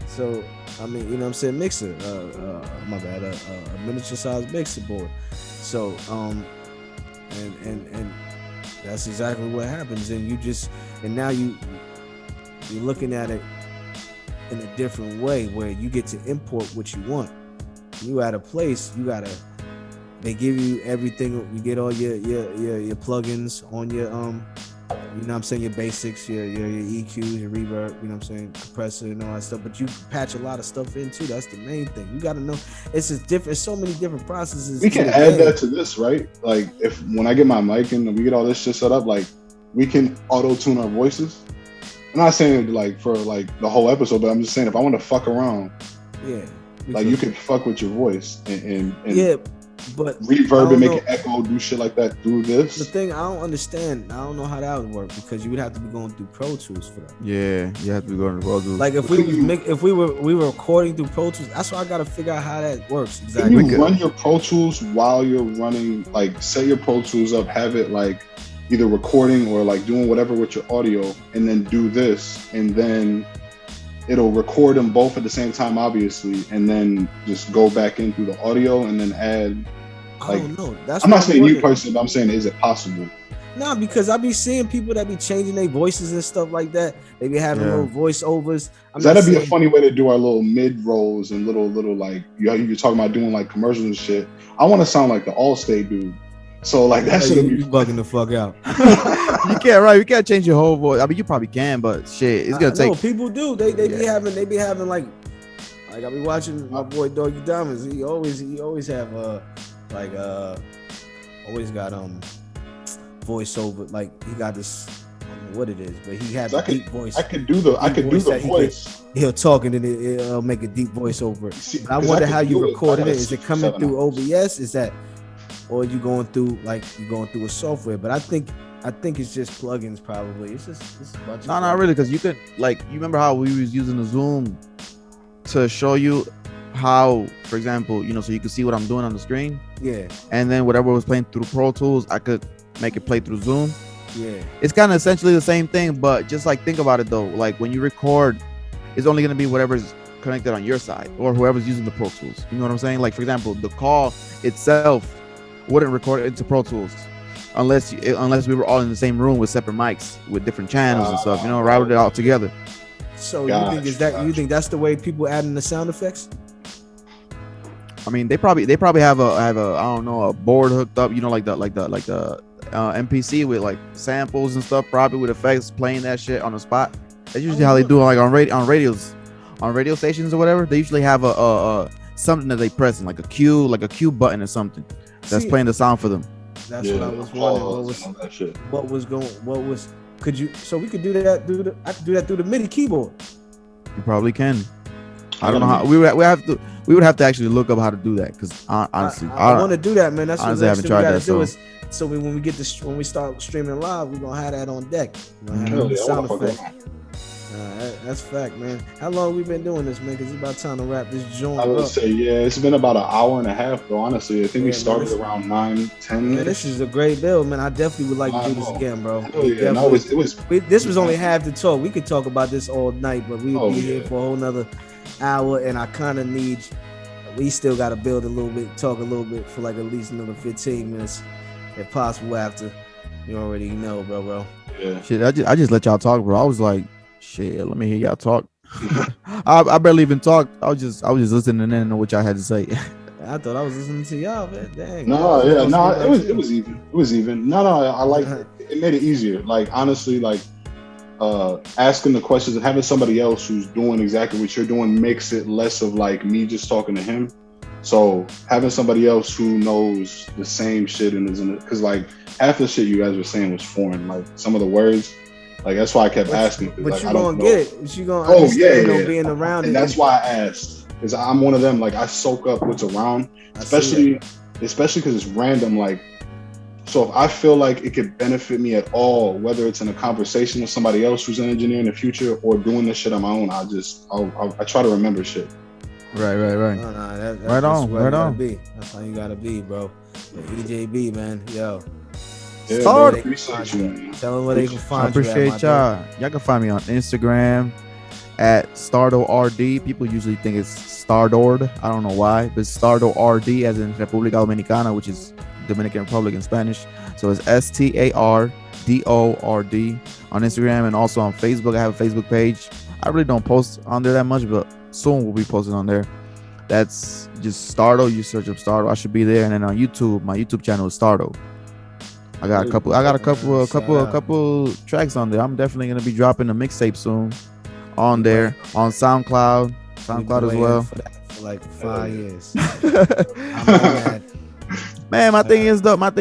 So I mean, mixer, my bad, a miniature size mixer board. So and that's exactly what happens. And now you're looking at it in a different way, where you get to import what you want. You at a place, they give you everything. You get all your plugins on your your basics, your EQs, your reverb, compressor and all that stuff. But you patch a lot of stuff in too. That's the main thing. You got to know it's just different. So many different processes. We can add that to this, right? Like when I get my mic and we get all this shit set up, like we can auto tune our voices. I'm not saying for the whole episode, but I'm just saying if I want to fuck around, you can fuck with your voice and But reverb and make an echo, do shit like that through this. The thing I don't understand, I don't know how that would work because you would have to be going through Pro Tools for that. Yeah, you have to be going to Pro Tools. Like if we were recording through Pro Tools, that's why I gotta figure out how that works exactly. Can you run your Pro Tools while you're running? Like set your Pro Tools up, have it like either recording or like doing whatever with your audio, and then do this, and then it'll record them both at the same time, obviously, and then just go back in through the audio and then add. Like, I don't know. I'm not saying you personally, but I'm saying, is it possible? No, because I be seeing people that be changing their voices and stuff like that. They be having little voiceovers. That'd be a funny way to do our little mid rolls and little like you're talking about doing like commercials and shit. I want to sound like the Allstate dude. So like that should be bugging the fuck out. You can't change your whole voice. I mean, you probably can, but shit, it's gonna take. No, people do. They be having like I be watching my boy Doggy Diamonds. He always have always got voiceover. Like he got this. I don't know what it is, but he has a deep voice. I could do the voice. He'll talk and then it'll make a deep voiceover. See, I wonder how you recorded it. Is it coming through OBS? Is that? Or you going through a software, but I think it's just plugins probably. It's a bunch. No, not really, because you could like you remember how we was using the Zoom to show you how, for example, so you could see what I'm doing on the screen. Yeah. And then whatever was playing through Pro Tools, I could make it play through Zoom. Yeah. It's kind of essentially the same thing, but just like think about it though. Like when you record, it's only gonna be whatever's connected on your side or whoever's using the Pro Tools. You know what I'm saying? Like for example, the call itself wouldn't record it into Pro Tools unless we were all in the same room with separate mics with different channels and stuff, routed it all together. So you think that's the way people add in the sound effects? I mean, they probably have a I don't know, a board hooked up, like the MPC with like samples and stuff, probably with effects, playing that shit on the spot. That's usually how they do it, like on radio stations or whatever. They usually have a something that they press, like a cue button or something that's playing the sound for them. That's what I was wondering. We could do that I could do that through the MIDI keyboard. You probably can. I don't know how. We would have to actually look up how to do that, because honestly, I want to do that, man. That's what we gotta do. So when we start streaming live, we're gonna have that on deck. Sound effect. That's fact, man. How long we been doing this, man? Because it's about time to wrap this joint up. I would say, it's been about an hour and a half, bro. Honestly, I think we started around 9-10. Yeah, this is a great build, man. I definitely would like to do this again, bro. This was only half the talk. We could talk about this all night, but we'll be here for a whole nother hour, and I kind of need. We still got to build a little bit, talk a little bit for like at least another 15 minutes, if possible. After you already know, bro. Yeah. Shit, I just let y'all talk, bro. I was like, shit, let me hear y'all talk. I barely even talked. I was just listening in to what y'all had to say. I thought I was listening to y'all, man. Dang. It was even. It was even. No, I like it. It made it easier. Like honestly, like asking the questions and having somebody else who's doing exactly what you're doing makes it less of like me just talking to him. So having somebody else who knows the same shit and isn't it, because like half the shit you guys were saying was foreign. Like some of the words. Like that's why I kept asking. But like, you gonna get it. But you gonna understand being around and it. That's why I asked. Because I'm one of them. Like I soak up what's around, especially because it's random. Like, so if I feel like it could benefit me at all, whether it's in a conversation with somebody else who's an engineer in the future or doing this shit on my own, I try to remember shit. Right. No, right on. That's how you gotta be, bro. EJB, man, yo. Yeah, Start. Appreciate you, man. Tell them where they can find I appreciate y'all. Y'all can find me on Instagram at Stardo RD. People usually think it's Stardord. I don't know why, but it's Stardo RD as in República Dominicana, which is Dominican Republic in Spanish. So it's STARDORD on Instagram and also on Facebook. I have a Facebook page. I really don't post on there that much, but soon we'll be posting on there. That's just Stardo. You search up Stardo. I should be there. And then on YouTube, my YouTube channel is Stardo. I got a couple tracks on there. I'm definitely gonna be dropping a mixtape soon on there, on SoundCloud as well. For like 5 years. Man, my thing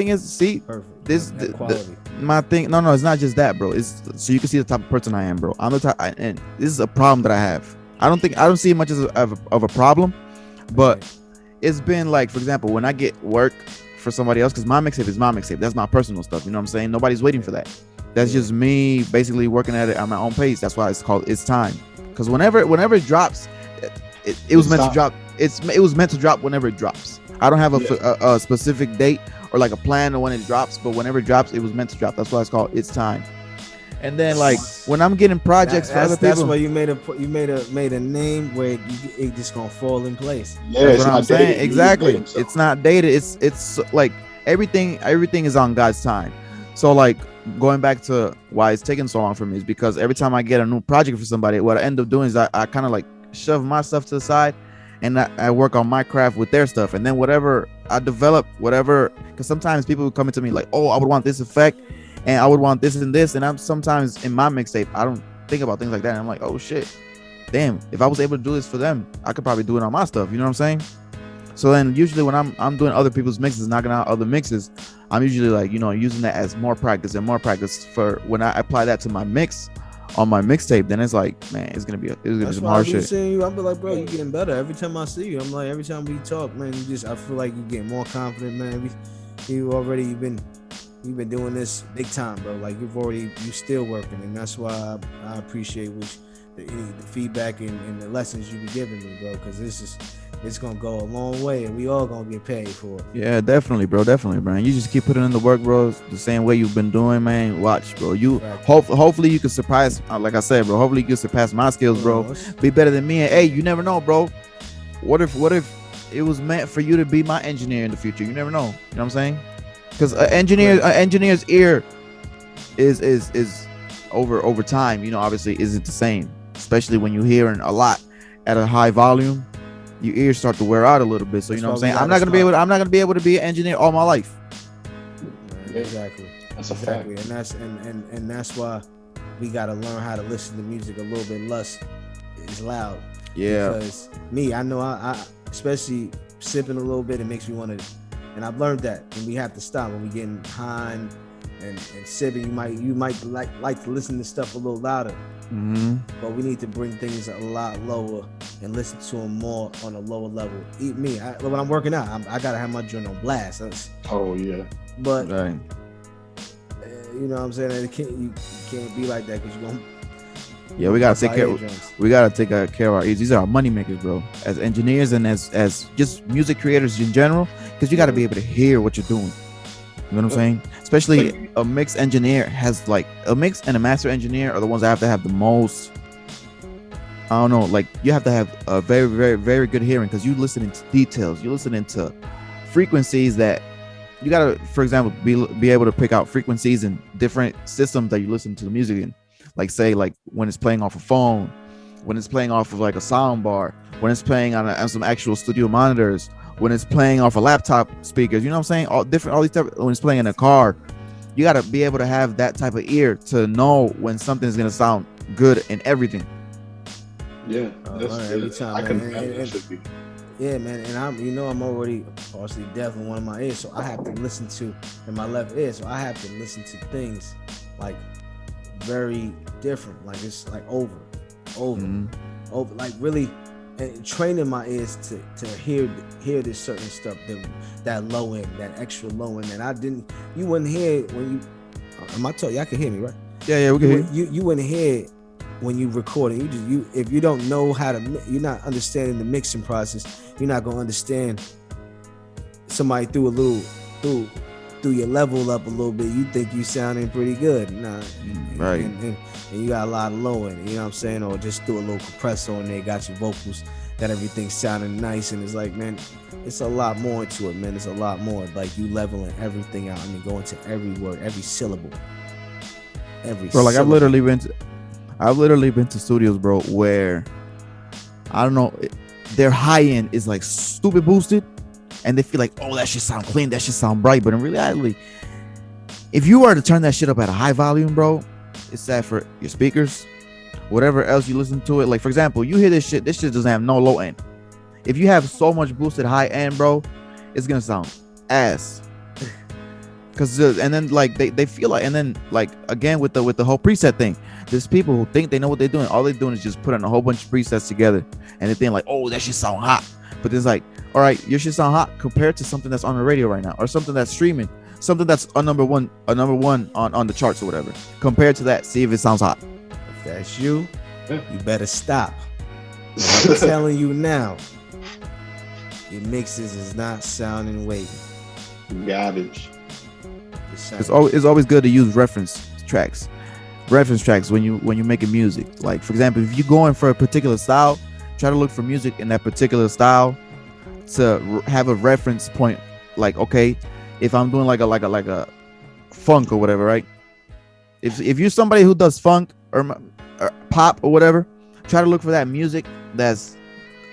is, see, perfect. My thing, no, it's not just that, bro. It's so you can see the type of person I am, bro. I'm the type, and this is a problem that I have. I don't see it much as of a problem, but it's been like, for example, when I get work for somebody else, because my mixtape is my mixtape. That's my personal stuff. You know what I'm saying? Nobody's waiting for that. That's just me basically working at it at my own pace. That's why it's called It's Time. Because whenever it drops, it was meant to drop. It was meant to drop whenever it drops. I don't have a specific date or like a plan of when it drops, but whenever it drops, it was meant to drop. That's why it's called It's Time. And then like when I'm getting projects for other people, that's why you made a name where it just gonna fall in place. Yeah, that's what I'm saying. Exactly. It's not dated. It's like everything is on God's time. So like going back to why it's taking so long for me is because every time I get a new project for somebody, what I end up doing is I kind of like shove my stuff to the side and I work on my craft with their stuff. And then whatever I develop, because sometimes people would come into me like, oh, I would want this effect and I would want this and this. And I'm sometimes in my mixtape, I don't think about things like that. And I'm like, oh shit, damn, if I was able to do this for them, I could probably do it on my stuff. You know what I'm saying? So then usually when I'm doing other people's mixes, knocking out other mixes, I'm usually like, using that as more practice for when I apply that to my mix on my mixtape, then it's like, man, it's gonna be some hard shit. Seeing you, I'm like, bro, you getting better every time I see you. I'm like, every time we talk, man, I feel like you getting more confident, man. You've been doing this big time, bro. Like you still working, and that's why I appreciate the feedback and the lessons you be giving me, bro. Because it's gonna go a long way, and we all gonna get paid for it. Yeah, definitely, bro. Definitely, man. You just keep putting in the work, bro. The same way you've been doing, man. Watch, bro. Hopefully you can surpass. Like I said, bro. Hopefully you can surpass my skills, bro. Be better than me. And hey, you never know, bro. What if it was meant for you to be my engineer in the future? You never know. You know what I'm saying? Because an engineer's ear is over time. Obviously, isn't the same. Especially when you're hearing a lot at a high volume. Your ears start to wear out a little bit. So you know what I'm saying? I'm not gonna be able to be an engineer all my life. Exactly. That's a fact. And that's why we gotta learn how to listen to music a little bit less is loud. Yeah. Because I know I especially sipping a little bit, it makes me want to, and I've learned that when we have to stop when we getting high and sipping, you might like to listen to stuff a little louder. Mm-hmm. But we need to bring things a lot lower and listen to them more on a lower level. When I'm working out, I gotta have my joint on blast. Oh yeah. But right. You know what I'm saying? You can't be like that because you're gonna. Yeah, we gotta take care. We gotta take care of our ears. These are our money makers, bro. As engineers and as just music creators in general, because you gotta be able to hear what you're doing. You know what I'm saying? Especially a mix engineer has like a mix and a master engineer are the ones that have to have the most. I don't know, like you have to have a very, very, very good hearing because you listening to details. You're listening to frequencies that you gotta, for example, be able to pick out frequencies in different systems that you listen to the music in. Like say like when it's playing off a phone, when it's playing off of like a sound bar, when it's playing on some actual studio monitors, when it's playing off a laptop speakers, you know what I'm saying? All these type, when it's playing in a car, you gotta be able to have that type of ear to know when something's gonna sound good in everything. Yeah, every time. I can imagine it should be. Yeah, man, and I'm already partially deaf in one of my ears, so I have to listen to in my left ear, so I have to listen to things like very different, like it's like over, like really. And training my ears to hear this certain stuff, that low end, that extra low end that you wouldn't hear when you. I told you I can hear me, right? Yeah, we can hear you wouldn't hear when you record it. If you don't know how to, you're not understanding the mixing process. You're not gonna understand. Somebody threw your level up a little bit. You think you sounding pretty good, nah, right? And you got a lot of low end, you know what I'm saying? Or just do a little compressor on there, got your vocals, got everything sounding nice, and it's like, man, it's a lot more to it, man. It's a lot more. Like you leveling everything out. I mean, going to every word, every syllable, Bro, like I've literally been to studios, bro, where I don't know, their high end is like stupid boosted, and they feel like, oh, that shit sound clean, that shit sound bright, but in reality, if you were to turn that shit up at a high volume, bro, it's sad for your speakers, whatever else you listen to it. Like for example, you hear this shit doesn't have no low end. If you have so much boosted high end, bro, it's gonna sound ass. Cause and then like they feel like, and then like again with the whole preset thing, there's people who think they know what they're doing. All they're doing is just putting a whole bunch of presets together, and they think like, oh, that shit sound hot. But it's like, all right, your shit sound hot compared to something that's on the radio right now, or something that's streaming, something that's a number one on the charts or whatever. Compared to that, see if it sounds hot. If that's you, you better stop. I'm telling you now, your mixes is not sounding wavy. Garbage. It's always good to use reference tracks when you're making music. Like, for example, if you're going for a particular style, try to look for music in that particular style to have a reference point. Like, okay, if I'm doing like a funk or whatever, right? If you're somebody who does funk or pop or whatever, try to look for that music that's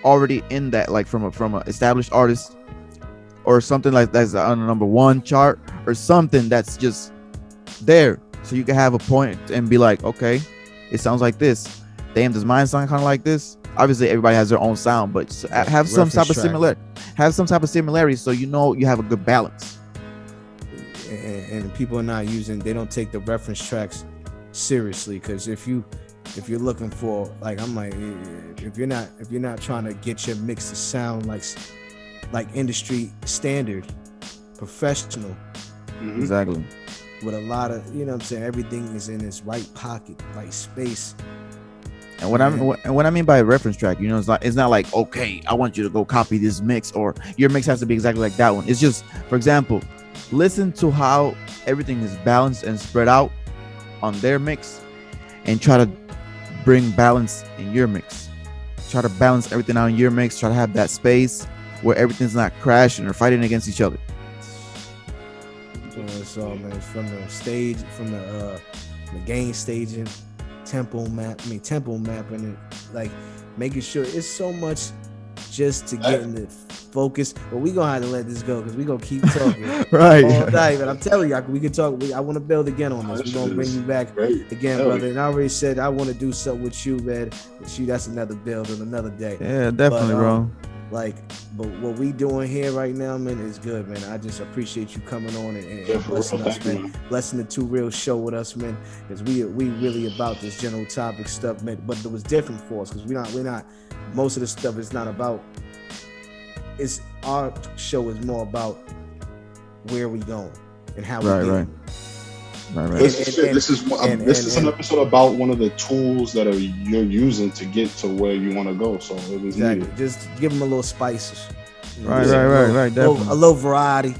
already in that, like from a established artist, or something like that's on the number one chart, or something that's just there, so you can have a point and be like, okay, it sounds like this. Damn, does mine sound kind of like this? Obviously, everybody has their own sound, but have some type of similarity. Have some type of similarity, so you know you have a good balance. And people are not using. They don't take the reference tracks seriously, because if you're looking for, like, I'm like, if you're not trying to get your mix to sound like industry standard, professional, Exactly. with a lot of, you know what I'm saying, everything is in its right pocket, right space. And what I mean by a reference track, you know, it's not like, okay, I want you to go copy this mix, or your mix has to be exactly like that one. It's just, for example, listen to how everything is balanced and spread out on their mix, and try to bring balance in your mix. Try to balance everything out in your mix. Try to have that space where everything's not crashing or fighting against each other. So, man, from the stage, from the gain staging, tempo mapping it, like making sure it's so much just to get in the focus. But we gonna have to let this go, because we gonna keep talking right all night. But I'm telling you, we can talk. I want to build again on this. We're gonna bring you back again, brother. And I already said I want to do something with you, man. With you, that's another build on another day. Yeah, definitely, bro. But what we doing here right now, man, is good, man. I just appreciate you coming on and blessing us, man. Blessing the Too Real show with us, man. Because we really about this general topic stuff, man. But it was different for us, because we're not. Most of the stuff is not about. It's our show is more about where we going and how we right. This is an episode about one of the tools that you're using to get to where you want to go. So it was exactly. Just give them a little spices. Right. Definitely. A little variety.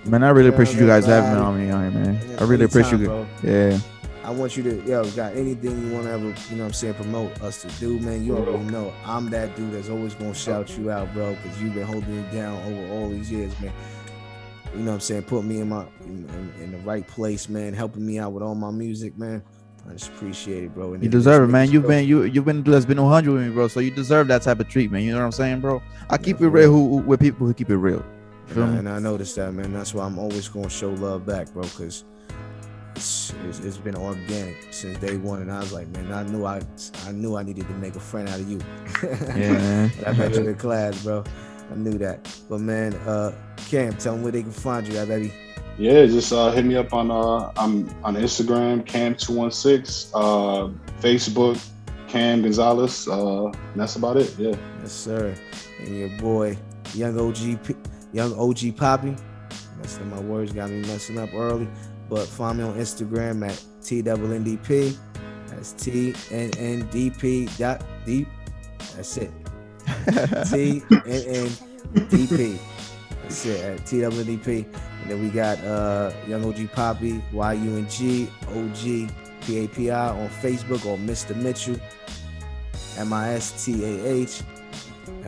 Man, I really appreciate you guys having me on here, man. I really appreciate you. Yeah. I want you to, got anything you want to ever, you know what I'm saying, promote us to do, man. You already know I'm that dude that's always going to shout you out, bro, because you've been holding me down over all these years, man. You know what I'm saying? Put me in the right place, man. Helping me out with all my music, man. I just appreciate it, bro. And you deserve it, man. You've been that's been 100 with me, bro. So you deserve that type of treatment. You know what I'm saying, bro? I keep it real with people who keep it real. And I noticed that, man. That's why I'm always gonna show love back, bro. Because it's been organic since day one, and I was like, man, I knew I needed to make a friend out of you. Yeah, man. I met you in class, bro. I knew that. But man, Cam, tell them where they can find you, baby. Yeah, just hit me up on I'm on Instagram, Cam216, Facebook, Cam Gonzalez. That's about it. Yeah. Yes, sir. And your boy, young OG Poppy. Messing my words, got me messing up early. But find me on Instagram at TNNDP. That's TNNDP. That's it. TNNDP. That's it, at TWNDP. And then we got Young OG Poppy, YUNG OG PAPI on Facebook, or Mr. Mitchell, MISTAH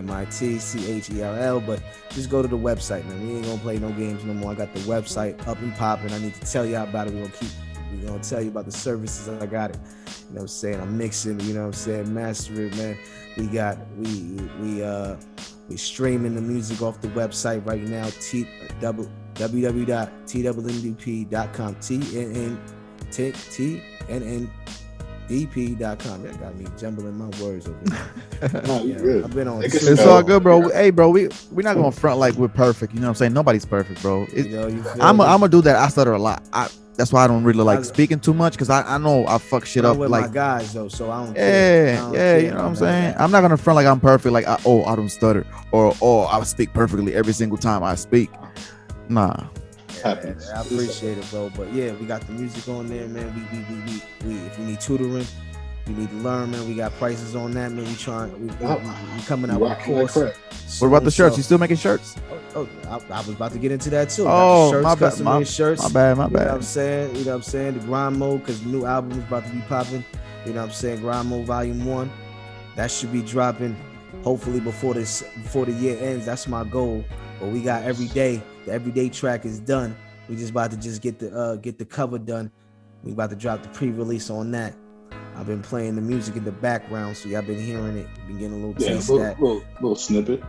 MITCHELL. But just go to the website, man. We ain't gonna play no games no more. I got the website up and popping. I need to tell y'all about it. We're gonna tell you about the services. I got it. You know what I'm saying? I'm mixing, you know what I'm saying? Master it, man. We streaming the music off the website right now. www.twndp.com. TNNDP.com. That got me jumbling my words over there. No, you good. I've been on. It's all good, bro. Hey, bro, we're not gonna front like we're perfect. You know what I'm saying? Nobody's perfect, bro. I'm gonna do that. I stutter a lot. that's why I don't really like speaking too much, because I know I fuck shit up. with Like my guys though, so I don't care. Yeah, you know what I'm saying. I'm not gonna front like I'm perfect. Like I don't stutter, or I speak perfectly every single time I speak. Nah. Yeah, I appreciate it, bro. But yeah, we got the music on there, man. We if you need tutoring, you need to learn, man. We got prices on that, man. We coming out with a course. What about the shirts? You still making shirts? I was about to get into that too. Oh, shirts, my bad. custom-made shirts. My bad. You know what I'm saying? You know what I'm saying? The grind mode, because the new album is about to be popping. You know what I'm saying? Grind mode volume 1. That should be dropping hopefully before the year ends. That's my goal. But we got every day. The everyday track is done. We just about to get the cover done. We about to drop the pre-release on that. I've been playing the music in the background, so y'all been hearing it. Been getting a little taste of that. Little snippet.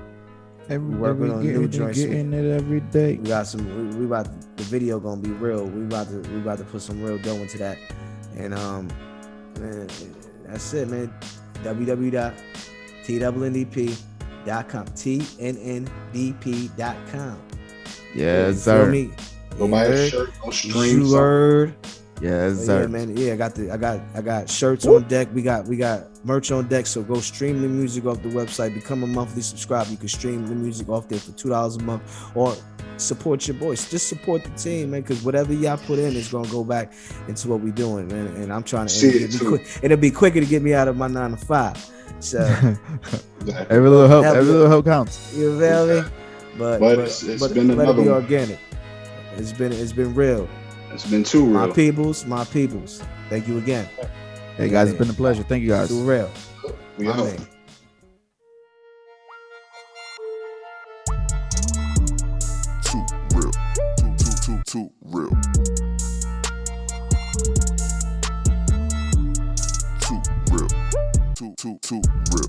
Working on new joints. Getting it every day. We got some. We about the video gonna be real. We about to put some real dough into that. And man, that's it, man. www.tnnDP.com. tnnDP.com. Yes, sir. Go buy a shirt. Go stream. You heard. Yes, sir. Yeah, man. Yeah, I got shirts on deck. We got merch on deck. So go stream the music off the website. Become a monthly subscriber. You can stream the music off there for $2 a month, or support your boys. Just support the team, man. Because whatever y'all put in is gonna go back into what we doing, man. And I'm trying to. It'll be quicker to get me out of my 9 to 5. So every little help counts. You feel me? But it's been let it be one. organic. It's been real. It's been too real. My peoples. Thank you again. Hey guys, it's been a pleasure. Thank you guys. Too real. We out. Too real. Too real. Too real. Too real.